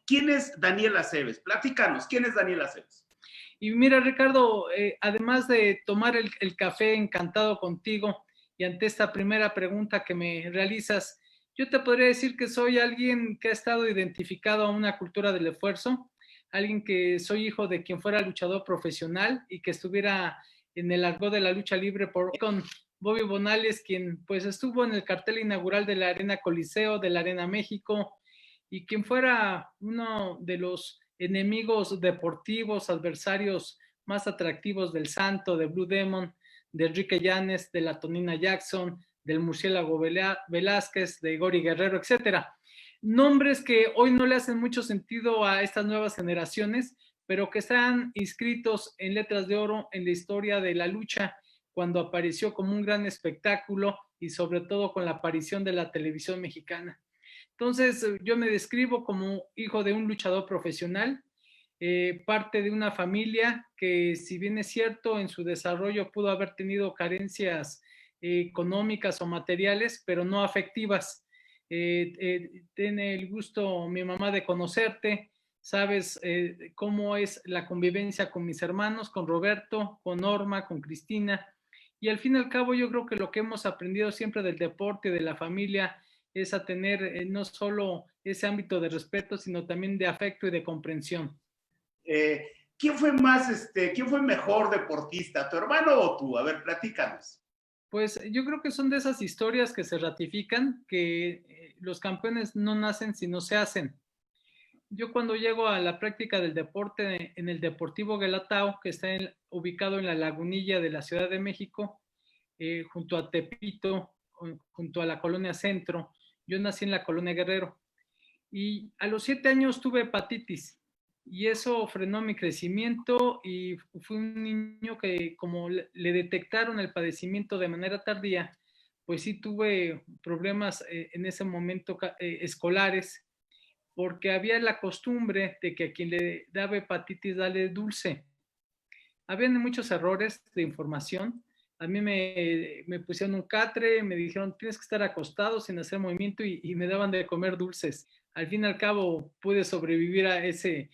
¿quién es Daniel Aceves? Platícanos, ¿quién es Daniel Aceves? Y mira, Ricardo, además de tomar el café encantado contigo y ante esta primera pregunta que me realizas, yo te podría decir que soy alguien que ha estado identificado a una cultura del esfuerzo, alguien que soy hijo de quien fuera luchador profesional y que estuviera en el argot de la lucha libre con Bobby Bonales, quien pues estuvo en el cartel inaugural de la Arena Coliseo, de la Arena México, y quien fuera uno de los enemigos deportivos, adversarios más atractivos del Santo, de Blue Demon, de Enrique Llanes, de la Tonina Jackson, del Murciélago Velázquez, de Gori Guerrero, etcétera. Nombres que hoy no le hacen mucho sentido a estas nuevas generaciones, pero que están inscritos en letras de oro en la historia de la lucha cuando apareció como un gran espectáculo y sobre todo con la aparición de la televisión mexicana. Entonces, yo me describo como hijo de un luchador profesional, parte de una familia que, si bien es cierto, en su desarrollo pudo haber tenido carencias económicas o materiales, pero no afectivas. Tiene el gusto mi mamá de conocerte, sabes cómo es la convivencia con mis hermanos, con Roberto, con Norma, con Cristina, y al fin y al cabo yo creo que lo que hemos aprendido siempre del deporte y de la familia es a tener no solo ese ámbito de respeto, sino también de afecto y de comprensión. ¿Quién fue quién fue mejor deportista, tu hermano o tú? A ver, platícanos. Pues yo creo que son de esas historias que se ratifican, que los campeones no nacen sino se hacen. Yo cuando llego a la práctica del deporte en el Deportivo Guelatao, que está ubicado en la Lagunilla de la Ciudad de México, junto a Tepito, junto a la Colonia Centro, yo nací en la Colonia Guerrero. Y a los 7 años tuve hepatitis y eso frenó mi crecimiento y fui un niño que, como le detectaron el padecimiento de manera tardía, pues sí tuve problemas en ese momento escolares, porque había la costumbre de que a quien le daba hepatitis dale dulce. Habían muchos errores de información. A mí me pusieron un catre, me dijeron tienes que estar acostado sin hacer movimiento y me daban de comer dulces. Al fin y al cabo pude sobrevivir a ese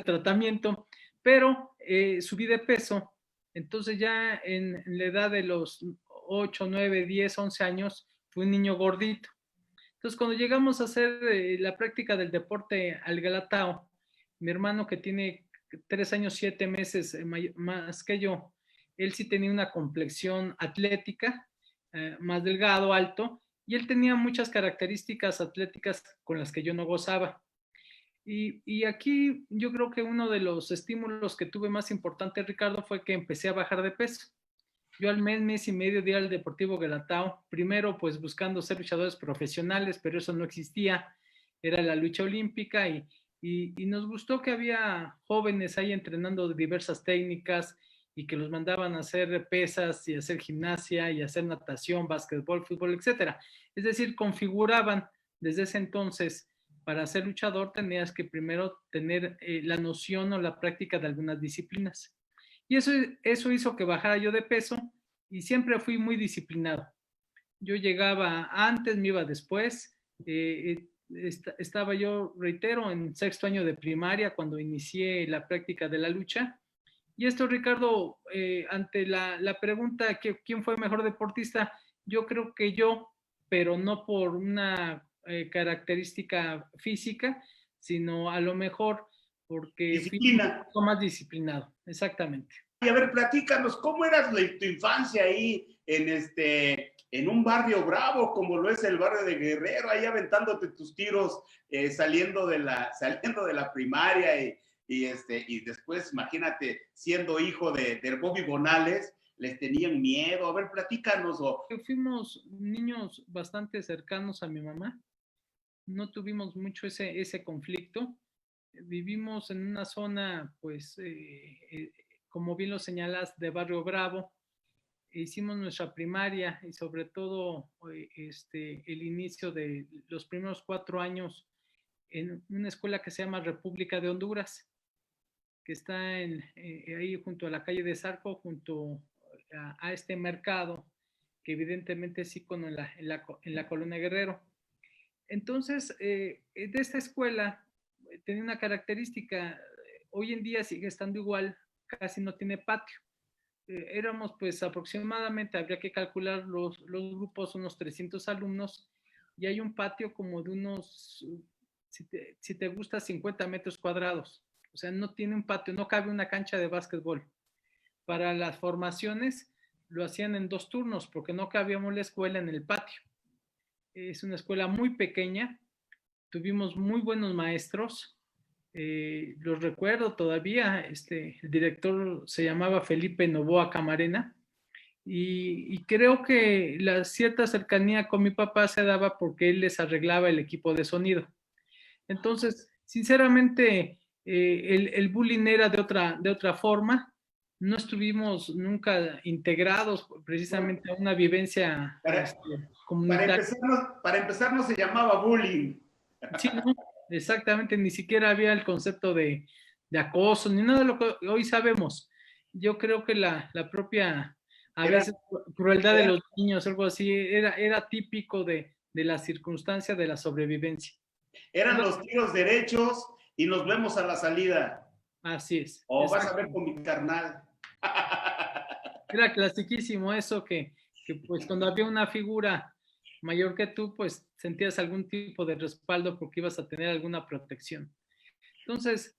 tratamiento, pero subí de peso. Entonces ya en la edad de los 8, 9, 10, 11 años fui un niño gordito. Entonces cuando llegamos a hacer la práctica del deporte al Galatao, mi hermano que tiene 3 años, 7 meses más que yo, él sí tenía una complexión atlética, más delgado, alto, y él tenía muchas características atléticas con las que yo no gozaba. Y aquí yo creo que uno de los estímulos que tuve más importante, Ricardo, fue que empecé a bajar de peso. Yo al mes y medio di al Deportivo Guelatao, primero pues buscando ser luchadores profesionales, pero eso no existía, era la lucha olímpica y nos gustó que había jóvenes ahí entrenando diversas técnicas y que los mandaban a hacer pesas y hacer gimnasia y hacer natación, básquetbol, fútbol, etcétera. Es decir, configuraban desde ese entonces para ser luchador tenías que primero tener la noción o la práctica de algunas disciplinas. Y eso hizo que bajara yo de peso y siempre fui muy disciplinado. Yo llegaba antes, me iba después. Estaba yo, reitero, en 6º año de primaria cuando inicié la práctica de la lucha. Y esto, Ricardo, ante la pregunta ¿quién fue mejor deportista? Yo creo que yo, pero no por una característica física, sino a lo mejor porque fui un Disciplina. poco más disciplinado, exactamente. Y a ver, platícanos, ¿cómo era tu infancia ahí en un barrio bravo como lo es el barrio de Guerrero, ahí aventándote tus tiros, saliendo de la primaria y después, imagínate, siendo hijo de Bobby Bonales, les tenían miedo? A ver, platícanos. Fuimos niños bastante cercanos a mi mamá, no tuvimos mucho ese conflicto. Vivimos en una zona, pues, como bien lo señalas, de Barrio Bravo. Hicimos nuestra primaria y sobre todo el inicio de los primeros 4 años en una escuela que se llama República de Honduras, que está ahí junto a la calle de Zarco, junto a este mercado, que evidentemente es ícono en la Colonia Guerrero. Entonces, de esta escuela tenía una característica, hoy en día sigue estando igual, casi no tiene patio. Éramos pues aproximadamente, habría que calcular los grupos, unos 300 alumnos, y hay un patio como de unos, si te gusta, 50 metros cuadrados. O sea, no tiene un patio, no cabe una cancha de básquetbol. Para las formaciones lo hacían en 2 turnos porque no cabíamos la escuela en el patio. Es una escuela muy pequeña, tuvimos muy buenos maestros, los recuerdo todavía, el director se llamaba Felipe Novoa Camarena, y creo que la cierta cercanía con mi papá se daba porque él les arreglaba el equipo de sonido. Entonces, sinceramente, el bullying era de otra forma. No estuvimos nunca integrados Bueno, precisamente a una vivencia para, comunitaria. para empezar no se llamaba bullying. Sí, no, exactamente, ni siquiera había el concepto de acoso, ni nada de lo que hoy sabemos. Yo creo que la propia, a Eran, veces, crueldad de eran, los niños, algo así, era típico de la circunstancia de la sobrevivencia. eran No, los tiros derechos y nos vemos a la salida. así es, O vas a ver exacto. con mi carnal. Era clasiquísimo eso que pues cuando había una figura mayor que tú, pues sentías algún tipo de respaldo porque ibas a tener alguna protección. Entonces,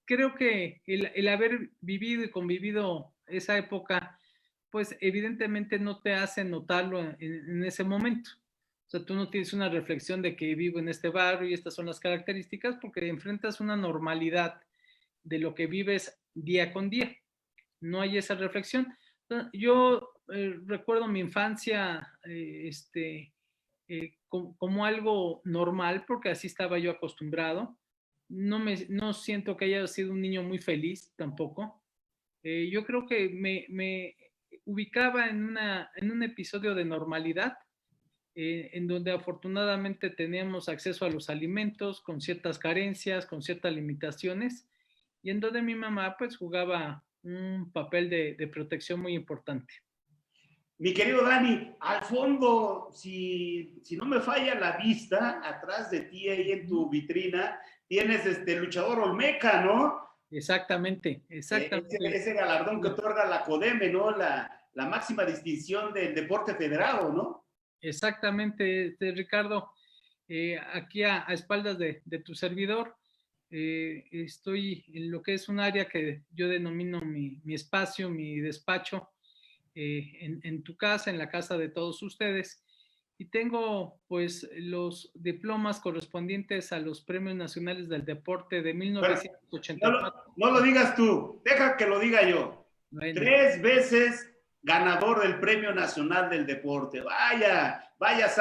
creo que el haber vivido y convivido esa época, pues evidentemente no te hace notarlo en ese momento. O sea, tú no tienes una reflexión de que vivo en este barrio y estas son las características porque enfrentas una normalidad de lo que vives día con día. No hay esa reflexión. Yo recuerdo mi infancia como algo normal porque así estaba yo acostumbrado. No siento que haya sido un niño muy feliz tampoco. Yo creo que me ubicaba en un episodio de normalidad, en donde afortunadamente teníamos acceso a los alimentos con ciertas carencias, con ciertas limitaciones, y en donde mi mamá pues jugaba un papel de protección muy importante. Mi querido Dani, al fondo, si no me falla la vista, atrás de ti ahí en tu vitrina, tienes luchador Olmeca, ¿no? Exactamente, exactamente. Ese galardón que otorga la CODEME, ¿no? La máxima distinción del deporte federado, ¿no? Exactamente, Ricardo. Aquí a espaldas de tu servidor, estoy en lo que es un área que yo denomino mi espacio, mi despacho, en tu casa, en la casa de todos ustedes. Y tengo pues los diplomas correspondientes a los Premios Nacionales del Deporte de Bueno, 1984. no lo digas tú, deja que lo diga yo. Bueno, 3 veces ganador del Premio Nacional del Deporte. Vaya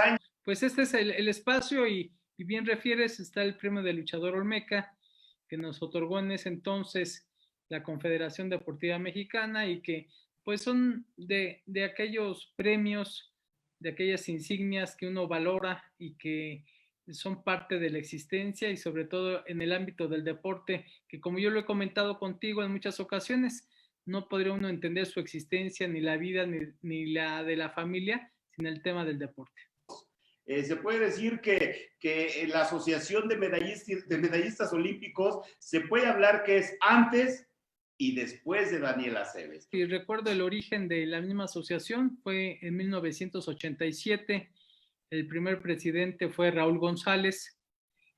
años. pues este es el espacio y bien refieres, está el premio de luchador Olmeca que nos otorgó en ese entonces la Confederación Deportiva Mexicana y que pues son de aquellos premios, de aquellas insignias que uno valora y que son parte de la existencia y sobre todo en el ámbito del deporte, que como yo lo he comentado contigo en muchas ocasiones, no podría uno entender su existencia, ni la vida, ni la de la familia, sin el tema del deporte. Se puede decir que la Asociación de Medallistas Olímpicos se puede hablar que es antes y después de Daniel Aceves. Y recuerdo el origen de la misma asociación, fue en 1987, el primer presidente fue Raúl González.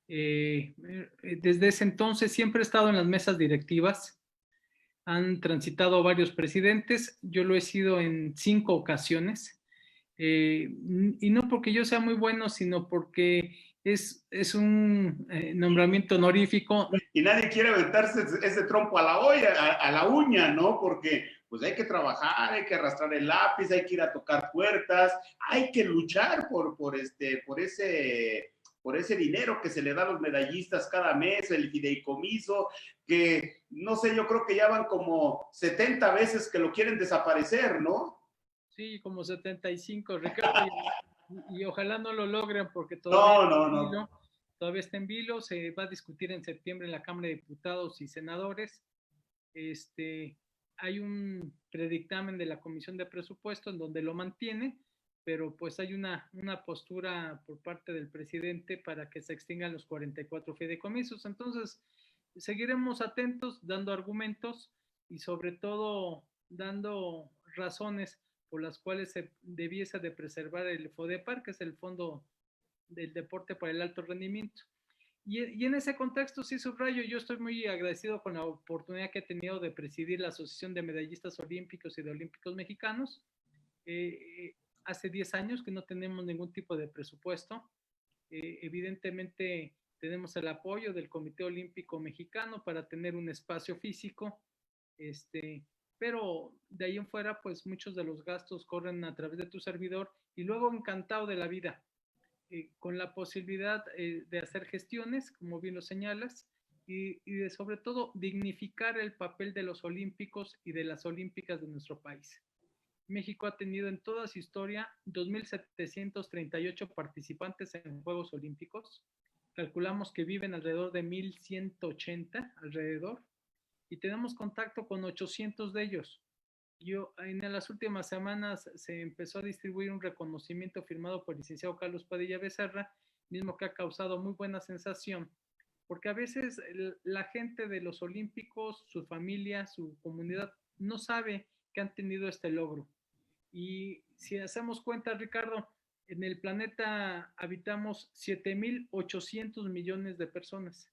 Desde ese entonces siempre he estado en las mesas directivas, han transitado varios presidentes, yo lo he sido en 5 ocasiones, y no porque yo sea muy bueno, sino porque es un nombramiento honorífico. Y nadie quiere aventarse ese trompo a la olla, a la uña, ¿no? Porque pues hay que trabajar, hay que arrastrar el lápiz, hay que ir a tocar puertas, hay que luchar por ese dinero que se le da a los medallistas cada mes, el fideicomiso, que no sé, yo creo que ya van como 70 veces que lo quieren desaparecer, ¿no? Sí, como 75, Ricardo, y ojalá no lo logren porque No. todavía está en vilo, se va a discutir en septiembre en la Cámara de Diputados y Senadores. Hay un predictamen de la Comisión de Presupuesto en donde lo mantiene, pero pues hay una postura por parte del presidente para que se extingan los 44 fideicomisos. Entonces, seguiremos atentos, dando argumentos y sobre todo dando razones por las cuales se debiese de preservar el FODEPAR, que es el Fondo del Deporte para el Alto Rendimiento. Y en ese contexto sí subrayo, yo estoy muy agradecido con la oportunidad que he tenido de presidir la Asociación de Medallistas Olímpicos y de Olímpicos Mexicanos. Hace 10 años que no tenemos ningún tipo de presupuesto. Evidentemente tenemos el apoyo del Comité Olímpico Mexicano para tener un espacio físico, pero de ahí en fuera, pues muchos de los gastos corren a través de tu servidor y luego encantado de la vida, con la posibilidad de hacer gestiones, como bien lo señalas, y de sobre todo dignificar el papel de los olímpicos y de las olímpicas de nuestro país. México ha tenido en toda su historia 2.738 participantes en Juegos Olímpicos. Calculamos que viven alrededor de 1.180 alrededor y tenemos contacto con 800 de ellos. En las últimas semanas se empezó a distribuir un reconocimiento firmado por el licenciado Carlos Padilla Becerra, mismo que ha causado muy buena sensación, porque a veces la gente de los olímpicos, su familia, su comunidad, no sabe que han tenido este logro. Y si hacemos cuenta, Ricardo, en el planeta habitamos 7.800 millones de personas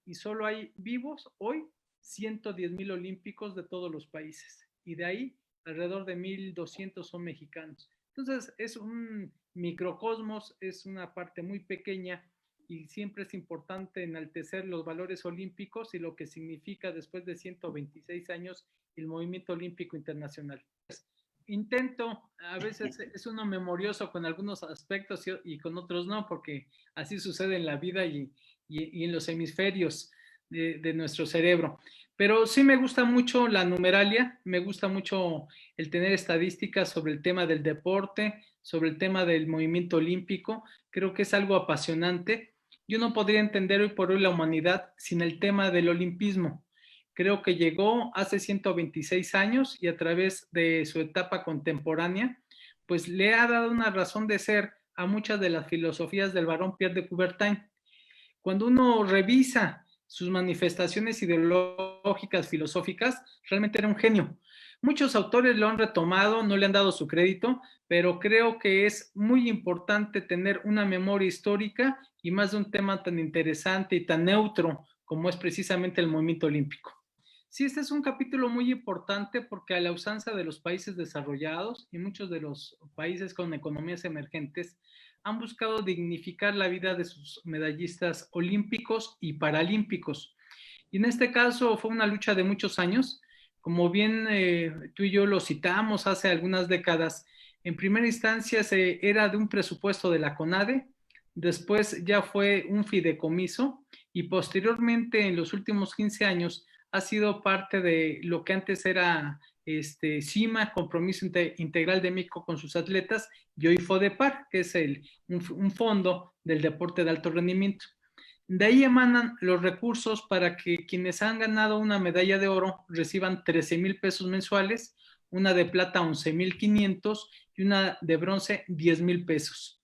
y solo hay vivos hoy 110.000 olímpicos de todos los países y de ahí alrededor de 1.200 son mexicanos. Entonces es un microcosmos, es una parte muy pequeña y siempre es importante enaltecer los valores olímpicos y lo que significa después de 126 años el movimiento olímpico internacional. Intento, a veces es uno memorioso con algunos aspectos y con otros no, porque así sucede en la vida y en los hemisferios de nuestro cerebro. Pero sí me gusta mucho la numeralia, me gusta mucho el tener estadísticas sobre el tema del deporte, sobre el tema del movimiento olímpico. Creo que es algo apasionante. Yo no podría entender hoy por hoy la humanidad sin el tema del olimpismo. Creo que llegó hace 126 años y a través de su etapa contemporánea, pues le ha dado una razón de ser a muchas de las filosofías del barón Pierre de Coubertin. Cuando uno revisa sus manifestaciones ideológicas, filosóficas, realmente era un genio. Muchos autores lo han retomado, no le han dado su crédito, pero creo que es muy importante tener una memoria histórica y más de un tema tan interesante y tan neutro como es precisamente el movimiento olímpico. Sí, este es un capítulo muy importante porque a la usanza de los países desarrollados y muchos de los países con economías emergentes han buscado dignificar la vida de sus medallistas olímpicos y paralímpicos. Y en este caso fue una lucha de muchos años. Como bien tú y yo lo citamos hace algunas décadas, en primera instancia era de un presupuesto de la CONADE, después ya fue un fideicomiso y posteriormente en los últimos 15 años ha sido parte de lo que antes era CIMA, Compromiso Integral de México con sus atletas, y hoy FODEPAR, que es un fondo del deporte de alto rendimiento. De ahí emanan los recursos para que quienes han ganado una medalla de oro reciban 13,000 pesos mensuales, una de plata 11,500 y una de bronce 10,000 pesos.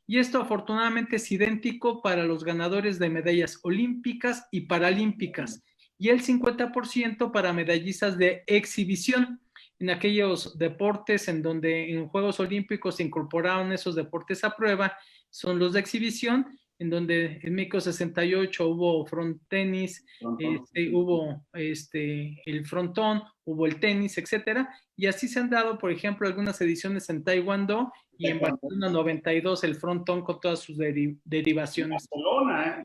Y esto afortunadamente es idéntico para los ganadores de medallas olímpicas y paralímpicas, y el 50% para medallistas de exhibición en aquellos deportes en donde en Juegos Olímpicos se incorporaron esos deportes a prueba, son los de exhibición, en donde en México 68 hubo front tenis, hubo el frontón, hubo el tenis, etcétera, y así se han dado, por ejemplo, algunas ediciones en Taekwondo y en Barcelona 92 el frontón con todas sus derivaciones. Barcelona,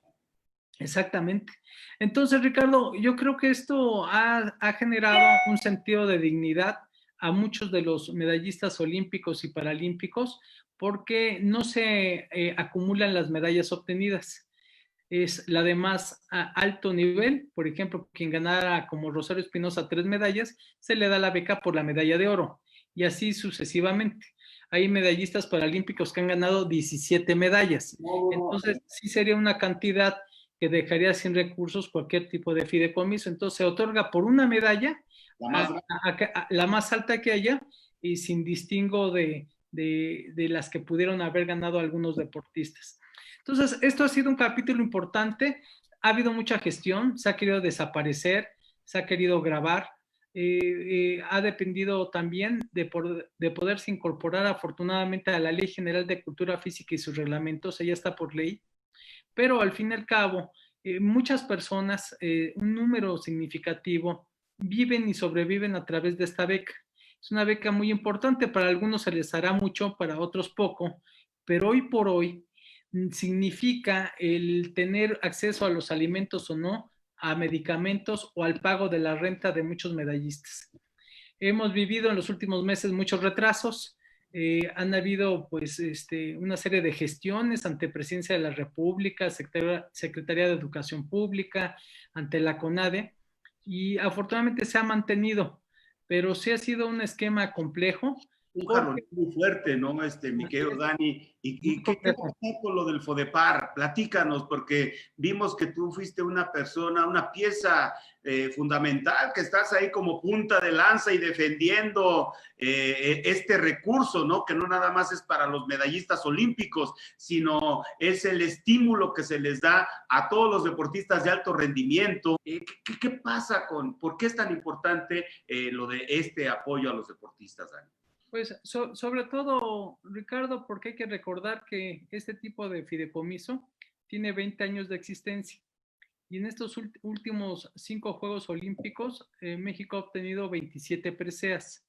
Exactamente. Entonces, Ricardo, yo creo que esto ha generado un sentido de dignidad a muchos de los medallistas olímpicos y paralímpicos porque no se acumulan las medallas obtenidas. Es la de más alto nivel, por ejemplo, quien ganara como Rosario Espinosa 3 medallas, se le da la beca por la medalla de oro y así sucesivamente. Hay medallistas paralímpicos que han ganado 17 medallas. Entonces, sí sería una cantidad que dejaría sin recursos cualquier tipo de fideicomiso. Entonces se otorga por una medalla, la más alta que haya, y sin distingo de de las que pudieron haber ganado algunos deportistas. Entonces, esto ha sido un capítulo importante. Ha habido mucha gestión, se ha querido desaparecer, se ha querido grabar. Ha dependido también de poderse incorporar afortunadamente a la Ley General de Cultura Física y sus reglamentos, ella está por ley, pero al fin y al cabo, muchas personas, un número significativo, viven y sobreviven a través de esta beca. Es una beca muy importante, para algunos se les hará mucho, para otros poco, pero hoy por hoy significa el tener acceso a los alimentos o no, a medicamentos o al pago de la renta de muchos medallistas. Hemos vivido en los últimos meses muchos retrasos, han habido pues una serie de gestiones ante Presidencia de la República, Secretaría de Educación Pública, ante la CONADE, y afortunadamente se ha mantenido, pero sí ha sido un esquema complejo. Un jalón muy fuerte, ¿no? Mi querido Dani. ¿Y qué pasó con lo del FODEPAR? Platícanos, porque vimos que tú fuiste una persona, una pieza fundamental, que estás ahí como punta de lanza y defendiendo este recurso, ¿no? Que no nada más es para los medallistas olímpicos, sino es el estímulo que se les da a todos los deportistas de alto rendimiento. ¿Qué pasa por qué es tan importante lo de este apoyo a los deportistas, Dani? Pues sobre todo, Ricardo, porque hay que recordar que este tipo de fideicomiso tiene 20 años de existencia, y en estos últimos 5 Juegos Olímpicos México ha obtenido 27 preseas.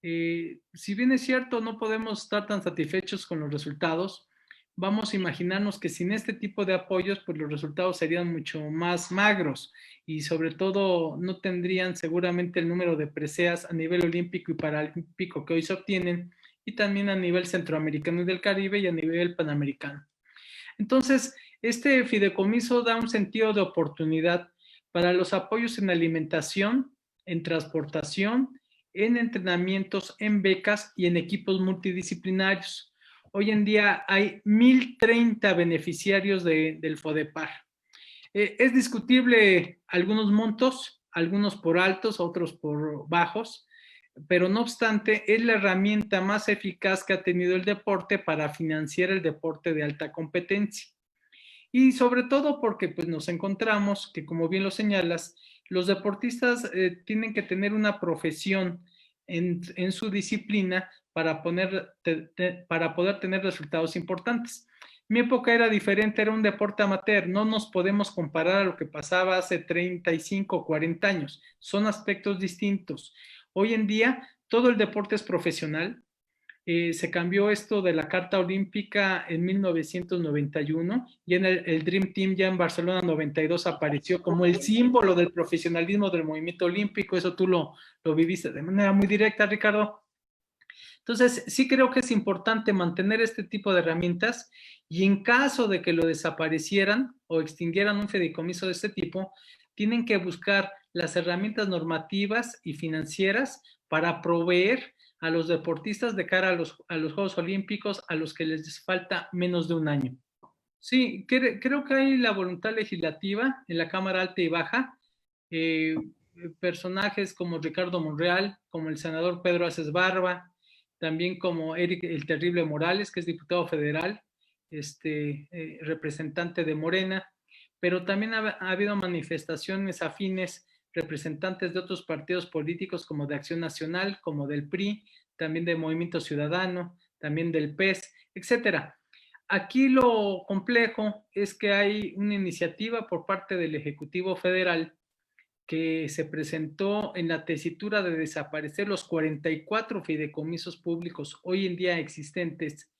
Si bien es cierto, no podemos estar tan satisfechos con los resultados, vamos a imaginarnos que sin este tipo de apoyos, pues los resultados serían mucho más magros, y sobre todo no tendrían seguramente el número de preseas a nivel olímpico y paralímpico que hoy se obtienen, y también a nivel centroamericano y del Caribe y a nivel panamericano. Entonces, este fideicomiso da un sentido de oportunidad para los apoyos en alimentación, en transportación, en entrenamientos, en becas y en equipos multidisciplinarios. Hoy en día hay 1,030 beneficiarios del FODEPAR. Es discutible algunos montos, algunos por altos, otros por bajos, pero no obstante es la herramienta más eficaz que ha tenido el deporte para financiar el deporte de alta competencia. Y sobre todo porque pues, nos encontramos que, como bien lo señalas, los deportistas tienen que tener una profesión en su disciplina para poder tener resultados importantes. Mi época era diferente, era un deporte amateur, no nos podemos comparar a lo que pasaba hace 35 o 40 años, son aspectos distintos. Hoy en día todo el deporte es profesional. Se cambió esto de la Carta Olímpica en 1991, y en el Dream Team ya en Barcelona 92 apareció como el símbolo del profesionalismo del movimiento olímpico. Eso tú lo viviste de manera muy directa, Ricardo. Entonces, sí creo que es importante mantener este tipo de herramientas, y en caso de que lo desaparecieran o extinguieran un fideicomiso de este tipo, tienen que buscar las herramientas normativas y financieras para proveer a los deportistas de cara a los Juegos Olímpicos, a los que les falta menos de un año. Sí, creo que hay la voluntad legislativa en la Cámara Alta y Baja. Personajes como Ricardo Monreal, como el senador Pedro Aces Barba, también como Eric el Terrible Morales, que es diputado federal, representante de Morena, pero también ha habido manifestaciones afines, representantes de otros partidos políticos como de Acción Nacional, como del PRI, también del Movimiento Ciudadano, también del PES, etcétera. Aquí lo complejo es que hay una iniciativa por parte del Ejecutivo Federal que se presentó en la tesitura de desaparecer los 44 fideicomisos públicos hoy en día existentes,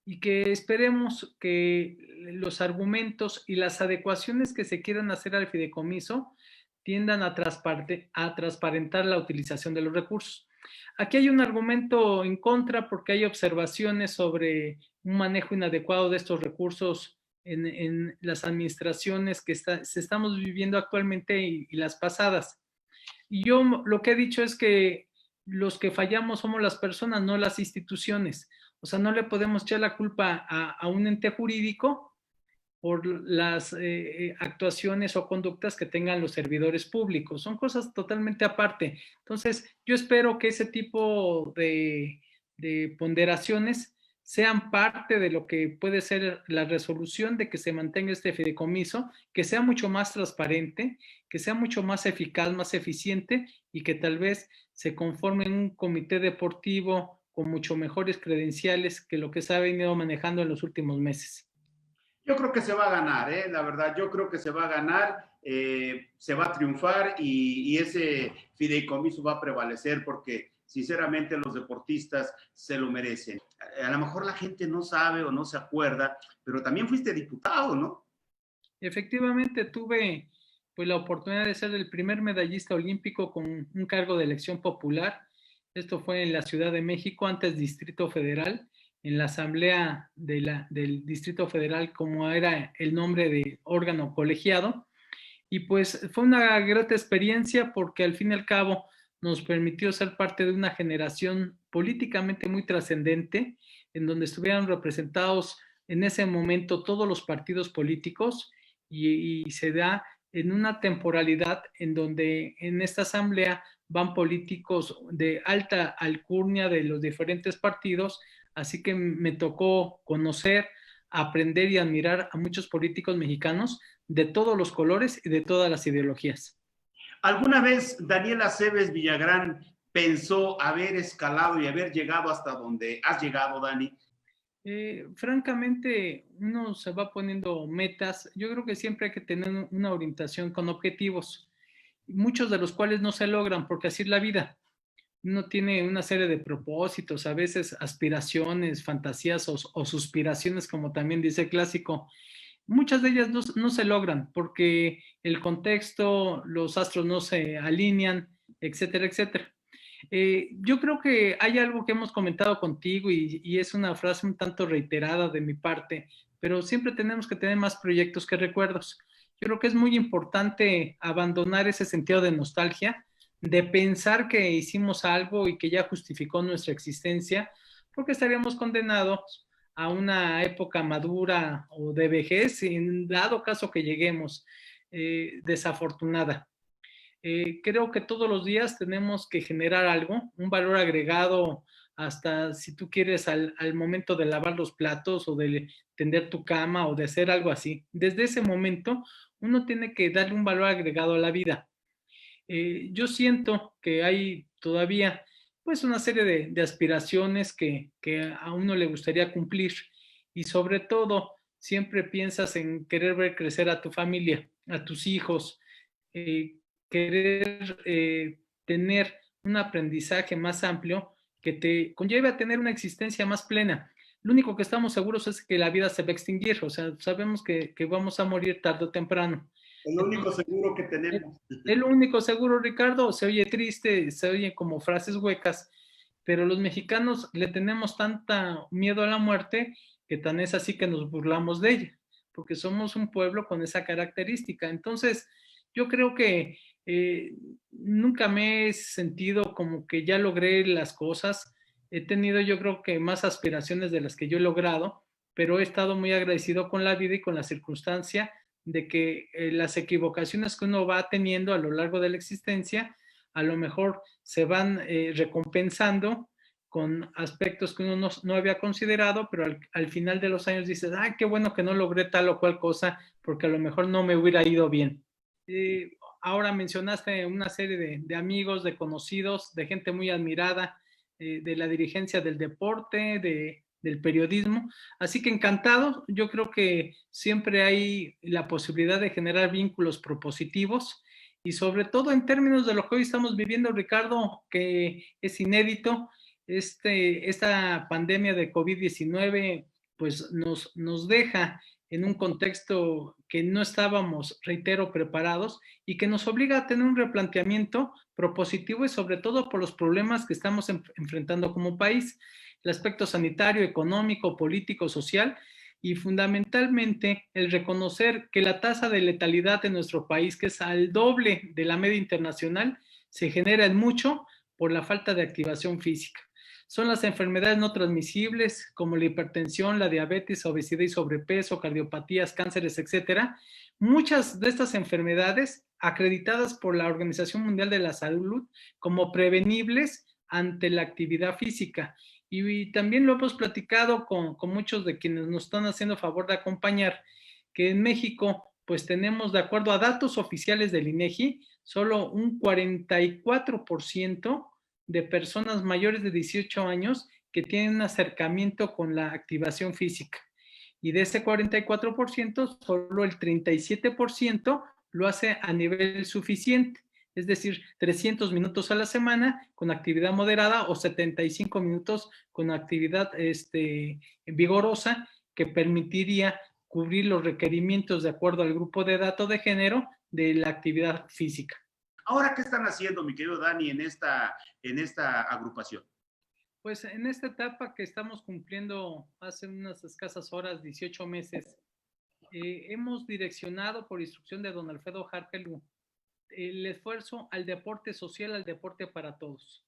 y que esperemos que los argumentos y las adecuaciones que se quieran hacer al fideicomiso tiendan a transparentar la utilización de los recursos. Aquí hay un argumento en contra porque hay observaciones sobre un manejo inadecuado de estos recursos en las administraciones que estamos viviendo actualmente y las pasadas. Y yo lo que he dicho es que los que fallamos somos las personas, no las instituciones. O sea, no le podemos echar la culpa a un ente jurídico por las actuaciones o conductas que tengan los servidores públicos. Son cosas totalmente aparte. Entonces, yo espero que ese tipo de de ponderaciones sean parte de lo que puede ser la resolución de que se mantenga este fideicomiso, que sea mucho más transparente, que sea mucho más eficaz, más eficiente y que tal vez se conforme en un comité deportivo con mucho mejores credenciales que lo que se ha venido manejando en los últimos meses. Yo creo que se va a ganar, la verdad, yo creo que se va a ganar, se va a triunfar y ese fideicomiso va a prevalecer porque sinceramente los deportistas se lo merecen. A lo mejor la gente no sabe o no se acuerda, pero también fuiste diputado, ¿no? Efectivamente, tuve pues la oportunidad de ser el primer medallista olímpico con un cargo de elección popular. Esto fue en la Ciudad de México, antes Distrito Federal, en la asamblea del Distrito Federal, como era el nombre de órgano colegiado. Y pues fue una grata experiencia porque al fin y al cabo nos permitió ser parte de una generación políticamente muy trascendente, en donde estuvieran representados en ese momento todos los partidos políticos y se da en una temporalidad en donde en esta asamblea van políticos de alta alcurnia de los diferentes partidos, así que me tocó conocer, aprender y admirar a muchos políticos mexicanos de todos los colores y de todas las ideologías. ¿Alguna vez Daniela Cebes Villagrán pensó haber escalado y haber llegado hasta donde has llegado, Dani? Francamente, uno se va poniendo metas. Yo creo que siempre hay que tener una orientación con objetivos, muchos de los cuales no se logran porque así es la vida. Uno tiene una serie de propósitos, a veces aspiraciones, fantasías o suspiraciones, como también dice el clásico. Muchas de ellas no se logran porque el contexto, los astros no se alinean, etcétera, etcétera. Yo creo que hay algo que hemos comentado contigo y es una frase un tanto reiterada de mi parte, pero siempre tenemos que tener más proyectos que recuerdos. Yo creo que es muy importante abandonar ese sentido de nostalgia, de pensar que hicimos algo y que ya justificó nuestra existencia, porque estaríamos condenados a una época madura o de vejez, en dado caso que lleguemos desafortunada. Creo que todos los días tenemos que generar algo, un valor agregado, hasta si tú quieres al momento de lavar los platos o de tender tu cama o de hacer algo así. Desde ese momento, uno tiene que darle un valor agregado a la vida. Yo siento que hay todavía pues una serie de aspiraciones que a uno le gustaría cumplir y sobre todo siempre piensas en querer ver crecer a tu familia, a tus hijos, eh, querer tener un aprendizaje más amplio que te conlleve a tener una existencia más plena. Lo único que estamos seguros es que la vida se va a extinguir, o sea, sabemos que vamos a morir tarde o temprano. Es lo único seguro que tenemos. Es lo único seguro, Ricardo. Se oye triste, se oye como frases huecas, pero los mexicanos le tenemos tanta miedo a la muerte que tan es así que nos burlamos de ella, porque somos un pueblo con esa característica. Entonces, yo creo que nunca me he sentido como que ya logré las cosas. He tenido, yo creo que más aspiraciones de las que yo he logrado, pero he estado muy agradecido con la vida y con la circunstancia de que las equivocaciones que uno va teniendo a lo largo de la existencia, a lo mejor se van recompensando con aspectos que uno no había considerado, pero al final de los años dices, ay, qué bueno que no logré tal o cual cosa, porque a lo mejor no me hubiera ido bien. Ahora mencionaste una serie de amigos, de conocidos, de gente muy admirada, de la dirigencia del deporte, del periodismo. Así que encantado, yo creo que siempre hay la posibilidad de generar vínculos propositivos y sobre todo en términos de lo que hoy estamos viviendo, Ricardo, que es inédito, esta pandemia de COVID-19 pues nos deja en un contexto que no estábamos, reitero, preparados y que nos obliga a tener un replanteamiento propositivo y sobre todo por los problemas que estamos enfrentando como país, el aspecto sanitario, económico, político, social y fundamentalmente el reconocer que la tasa de letalidad de nuestro país, que es al doble de la media internacional, se genera en mucho por la falta de activación física. Son las enfermedades no transmisibles como la hipertensión, la diabetes, obesidad y sobrepeso, cardiopatías, cánceres, etcétera. Muchas de estas enfermedades acreditadas por la Organización Mundial de la Salud como prevenibles ante la actividad física. Y también lo hemos platicado con muchos de quienes nos están haciendo favor de acompañar, que en México, pues tenemos, de acuerdo a datos oficiales del INEGI, solo un 44% de personas mayores de 18 años que tienen un acercamiento con la activación física. Y de ese 44%, solo el 37% lo hace a nivel suficiente, es decir, 300 minutos a la semana con actividad moderada o 75 minutos con actividad vigorosa, que permitiría cubrir los requerimientos de acuerdo al grupo de datos de género de la actividad física. Ahora, ¿qué están haciendo, mi querido Dani, en esta agrupación? Pues en esta etapa que estamos cumpliendo hace unas escasas horas, 18 meses, hemos direccionado por instrucción de don Alfredo Harpelú el esfuerzo al deporte social, al deporte para todos.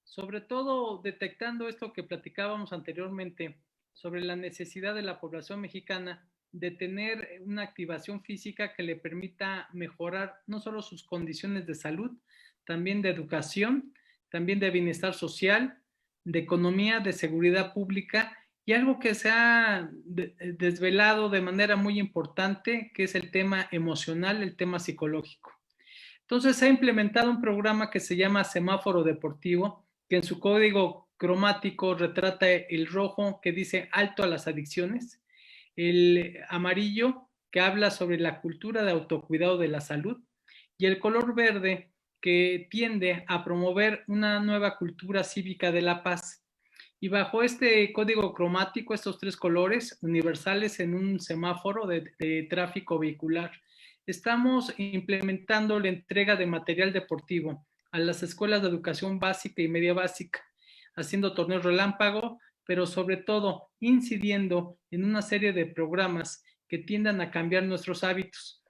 Sobre todo detectando esto que platicábamos anteriormente sobre la necesidad de la población mexicana de tener una activación física que le permita mejorar no solo sus condiciones de salud, también de educación, también de bienestar social, de economía, de seguridad pública, y algo que se ha desvelado de manera muy importante, que es el tema emocional, el tema psicológico. Entonces se ha implementado un programa que se llama Semáforo Deportivo, que en su código cromático retrata el rojo que dice alto a las adicciones, el amarillo que habla sobre la cultura de autocuidado de la salud y el color verde que tiende a promover una nueva cultura cívica de la paz. Y bajo este código cromático, estos tres colores universales en un semáforo de tráfico vehicular, estamos implementando la entrega de material deportivo a las escuelas de educación básica y media básica, haciendo torneos relámpago, pero sobre todo incidiendo en una serie de programas que tiendan a cambiar nuestros hábitos.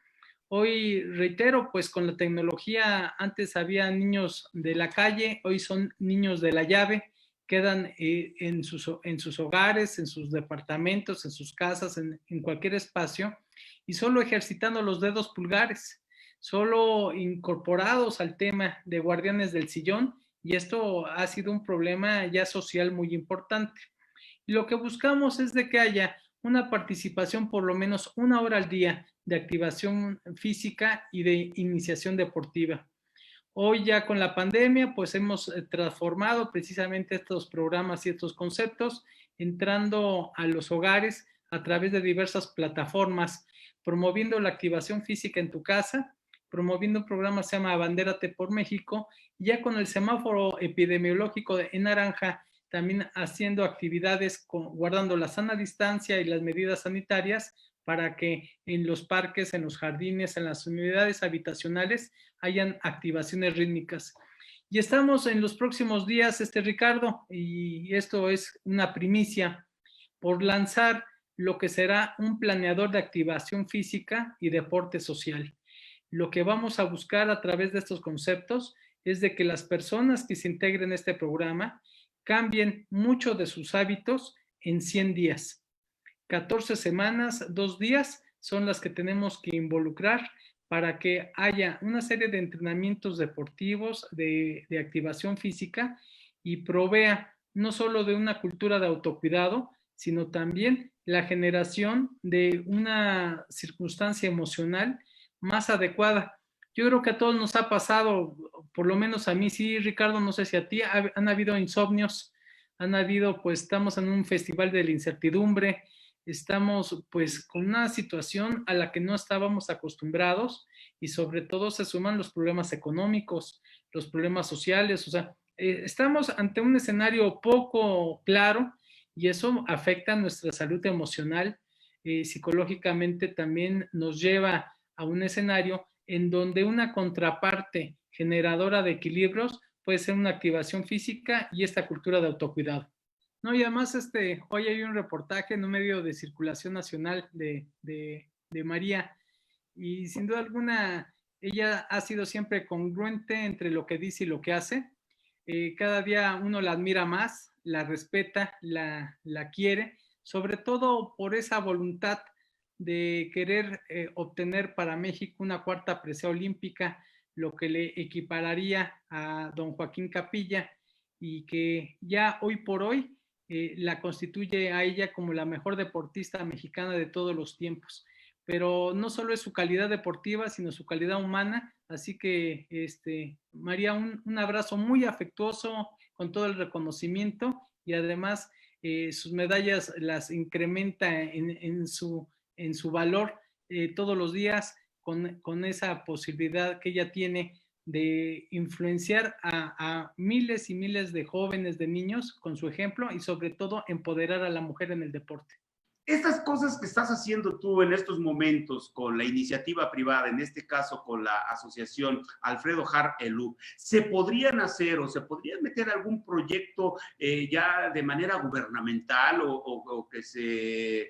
Hoy reitero, pues con la tecnología, antes había niños de la calle, hoy son niños de la llave, quedan en sus hogares, en sus departamentos, en sus casas, en cualquier espacio, y solo ejercitando los dedos pulgares, solo incorporados al tema de guardianes del sillón, y esto ha sido un problema ya social muy importante. Y lo que buscamos es de que haya una participación por lo menos una hora al día de activación física y de iniciación deportiva. Hoy ya con la pandemia, pues hemos transformado precisamente estos programas y estos conceptos, entrando a los hogares a través de diversas plataformas, promoviendo la activación física en tu casa, promoviendo un programa que se llama Abandérate por México, y ya con el semáforo epidemiológico en naranja, también haciendo actividades guardando la sana distancia y las medidas sanitarias para que en los parques, en los jardines, en las unidades habitacionales hayan activaciones rítmicas. Y estamos en los próximos días, Ricardo, y esto es una primicia, por lanzar lo que será un planeador de activación física y deporte social. Lo que vamos a buscar a través de estos conceptos es de que las personas que se integren en este programa cambien mucho de sus hábitos en 100 días. 14 semanas, 2 días son las que tenemos que involucrar para que haya una serie de entrenamientos deportivos, de activación física, y provea no solo de una cultura de autocuidado, sino también la generación de una circunstancia emocional más adecuada. Yo creo que a todos nos ha pasado, por lo menos a mí sí, Ricardo, no sé si a ti, han habido insomnios, han habido, pues estamos en un festival de la incertidumbre, estamos pues con una situación a la que no estábamos acostumbrados, y sobre todo se suman los problemas económicos, los problemas sociales, o sea, estamos ante un escenario poco claro, y eso afecta a nuestra salud emocional, psicológicamente también nos lleva a un escenario en donde una contraparte generadora de equilibrios puede ser una activación física y esta cultura de autocuidado. No, y además, hoy hay un reportaje en un medio de circulación nacional de María, y sin duda alguna, ella ha sido siempre congruente entre lo que dice y lo que hace. Cada día uno la admira más, la respeta, la quiere, sobre todo por esa voluntad de querer obtener para México una cuarta presea olímpica, lo que le equipararía a don Joaquín Capilla, y que ya hoy por hoy la constituye a ella como la mejor deportista mexicana de todos los tiempos. Pero no solo es su calidad deportiva, sino su calidad humana. Así que, María, un abrazo muy afectuoso con todo el reconocimiento y además sus medallas las incrementa en su valor todos los días con esa posibilidad que ella tiene de influenciar a miles y miles de jóvenes, de niños, con su ejemplo y sobre todo empoderar a la mujer en el deporte. Estas cosas que estás haciendo tú en estos momentos con la iniciativa privada, en este caso con la asociación Alfredo Harp Elú, ¿se podrían hacer o se podrían meter algún proyecto ya de manera gubernamental o que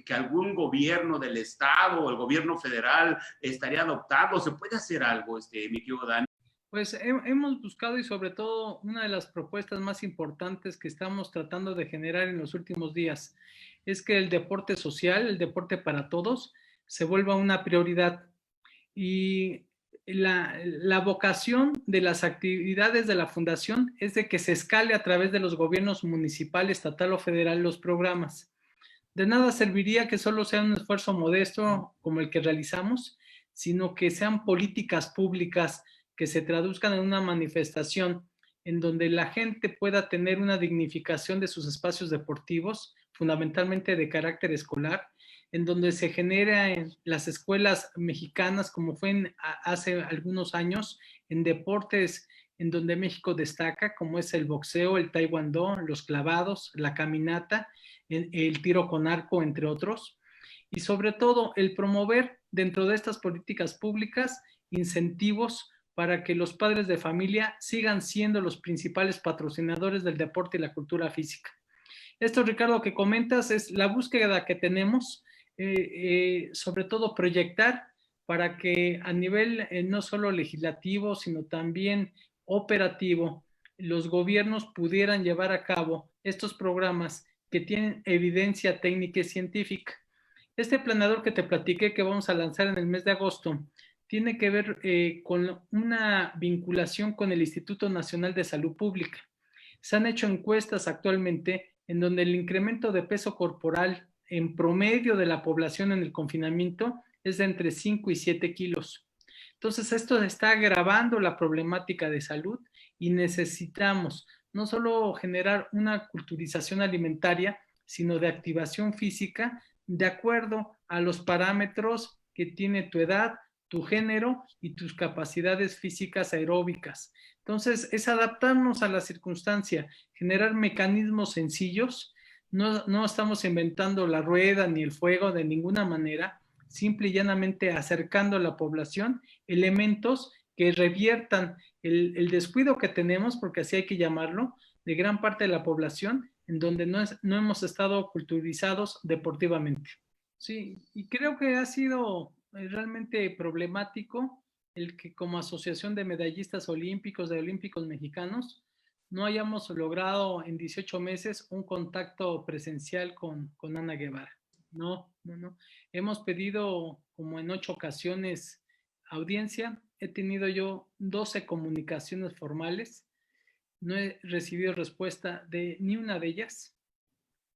algún gobierno del estado o el gobierno federal estaría adoptando? ¿Se puede hacer algo, mi querido Dani? Pues hemos buscado y sobre todo una de las propuestas más importantes que estamos tratando de generar en los últimos días es que el deporte social, el deporte para todos, se vuelva una prioridad. Y la vocación de las actividades de la fundación es de que se escale a través de los gobiernos municipal, estatal o federal los programas. De nada serviría que solo sea un esfuerzo modesto como el que realizamos, sino que sean políticas públicas que se traduzcan en una manifestación en donde la gente pueda tener una dignificación de sus espacios deportivos, fundamentalmente de carácter escolar, en donde se genera en las escuelas mexicanas, como fue hace algunos años, en deportes en donde México destaca, como es el boxeo, el taekwondo, los clavados, la caminata, el tiro con arco, entre otros. Y sobre todo, el promover dentro de estas políticas públicas incentivos para que los padres de familia sigan siendo los principales patrocinadores del deporte y la cultura física. Esto, Ricardo, que comentas es la búsqueda que tenemos, sobre todo proyectar para que a nivel no solo legislativo, sino también operativo, los gobiernos pudieran llevar a cabo estos programas que tienen evidencia técnica y científica. Este planeador que te platiqué que vamos a lanzar en el mes de agosto tiene que ver con una vinculación con el Instituto Nacional de Salud Pública. Se han hecho encuestas actualmente en donde el incremento de peso corporal en promedio de la población en el confinamiento es de entre 5 y 7 kilos. Entonces, esto está agravando la problemática de salud y necesitamos no solo generar una culturización alimentaria, sino de activación física de acuerdo a los parámetros que tiene tu edad, tu género y tus capacidades físicas aeróbicas. Entonces, es adaptarnos a la circunstancia, generar mecanismos sencillos. No estamos inventando la rueda ni el fuego de ninguna manera, simple y llanamente acercando a la población elementos que reviertan el descuido que tenemos, porque así hay que llamarlo, de gran parte de la población en donde no hemos estado culturizados deportivamente. Sí, y creo que ha sido realmente problemático el que como asociación de medallistas olímpicos, de olímpicos mexicanos, no hayamos logrado en 18 meses un contacto presencial con Ana Guevara. No. Hemos pedido como en 8 ocasiones audiencia. He tenido yo 12 comunicaciones formales. No he recibido respuesta de ni una de ellas.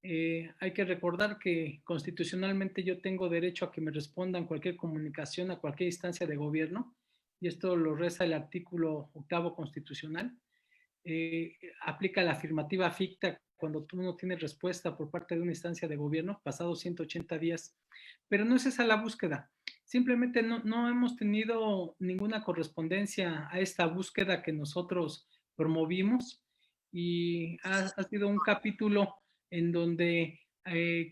Hay que recordar que constitucionalmente yo tengo derecho a que me respondan cualquier comunicación a cualquier instancia de gobierno, y esto lo reza el artículo 8º constitucional. Aplica la afirmativa ficta cuando tú no tienes respuesta por parte de una instancia de gobierno pasados 180 días, pero no es esa la búsqueda. Simplemente no hemos tenido ninguna correspondencia a esta búsqueda que nosotros promovimos, y ha sido un capítulo en donde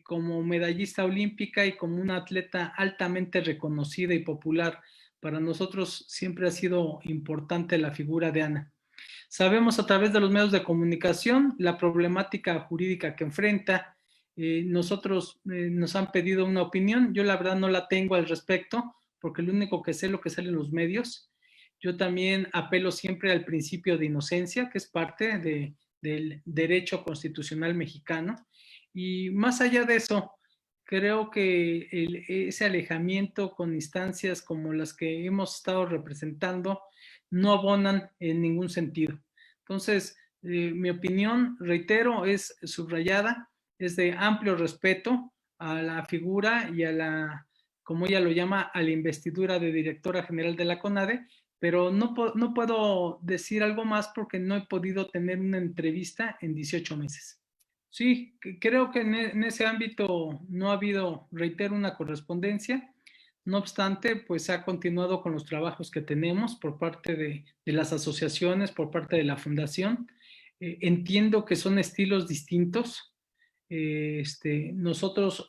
como medallista olímpica y como una atleta altamente reconocida y popular, para nosotros siempre ha sido importante la figura de Ana. Sabemos a través de los medios de comunicación la problemática jurídica que enfrenta. Nosotros nos han pedido una opinión. Yo la verdad no la tengo al respecto, porque lo único que sé es lo que sale en los medios. Yo también apelo siempre al principio de inocencia, que es parte del derecho constitucional mexicano. Y más allá de eso, creo que ese alejamiento con instancias como las que hemos estado representando no abonan en ningún sentido. Entonces, Mi opinión, reitero, es subrayada, es de amplio respeto a la figura y a la, como ella lo llama, a la investidura de directora general de la CONADE, pero no puedo decir algo más porque no he podido tener una entrevista en 18 meses. Sí, creo que en ese ámbito no ha habido, reitero, una correspondencia. No obstante, pues se ha continuado con los trabajos que tenemos por parte de las asociaciones, por parte de la fundación. Entiendo que son estilos distintos. Nosotros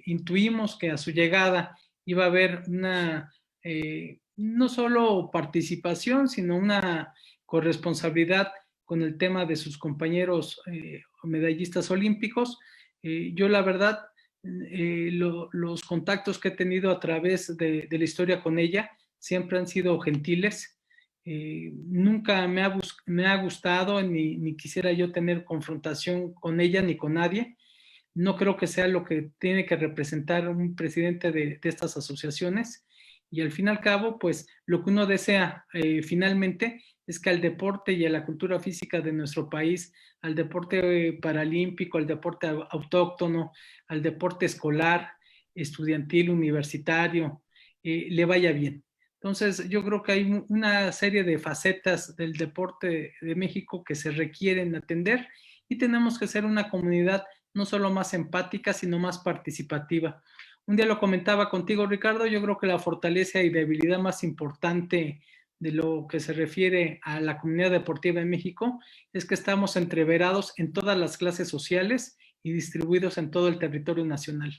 intuimos que a su llegada iba a haber una, no solo participación, sino una corresponsabilidad con el tema de sus compañeros medallistas olímpicos. Yo la verdad, los contactos que he tenido a través de la historia con ella siempre han sido gentiles. Nunca me ha gustado ni quisiera yo tener confrontación con ella ni con nadie. No creo que sea lo que tiene que representar un presidente de estas asociaciones. Y al fin y al cabo, pues lo que uno desea finalmente es que al deporte y a la cultura física de nuestro país, al deporte paralímpico, al deporte autóctono, al deporte escolar, estudiantil, universitario, le vaya bien. Entonces, yo creo que hay una serie de facetas del deporte de México que se requieren atender y tenemos que ser una comunidad no solo más empática, sino más participativa. Un día lo comentaba contigo, Ricardo, yo creo que la fortaleza y debilidad más importante de lo que se refiere a la comunidad deportiva en México es que estamos entreverados en todas las clases sociales y distribuidos en todo el territorio nacional.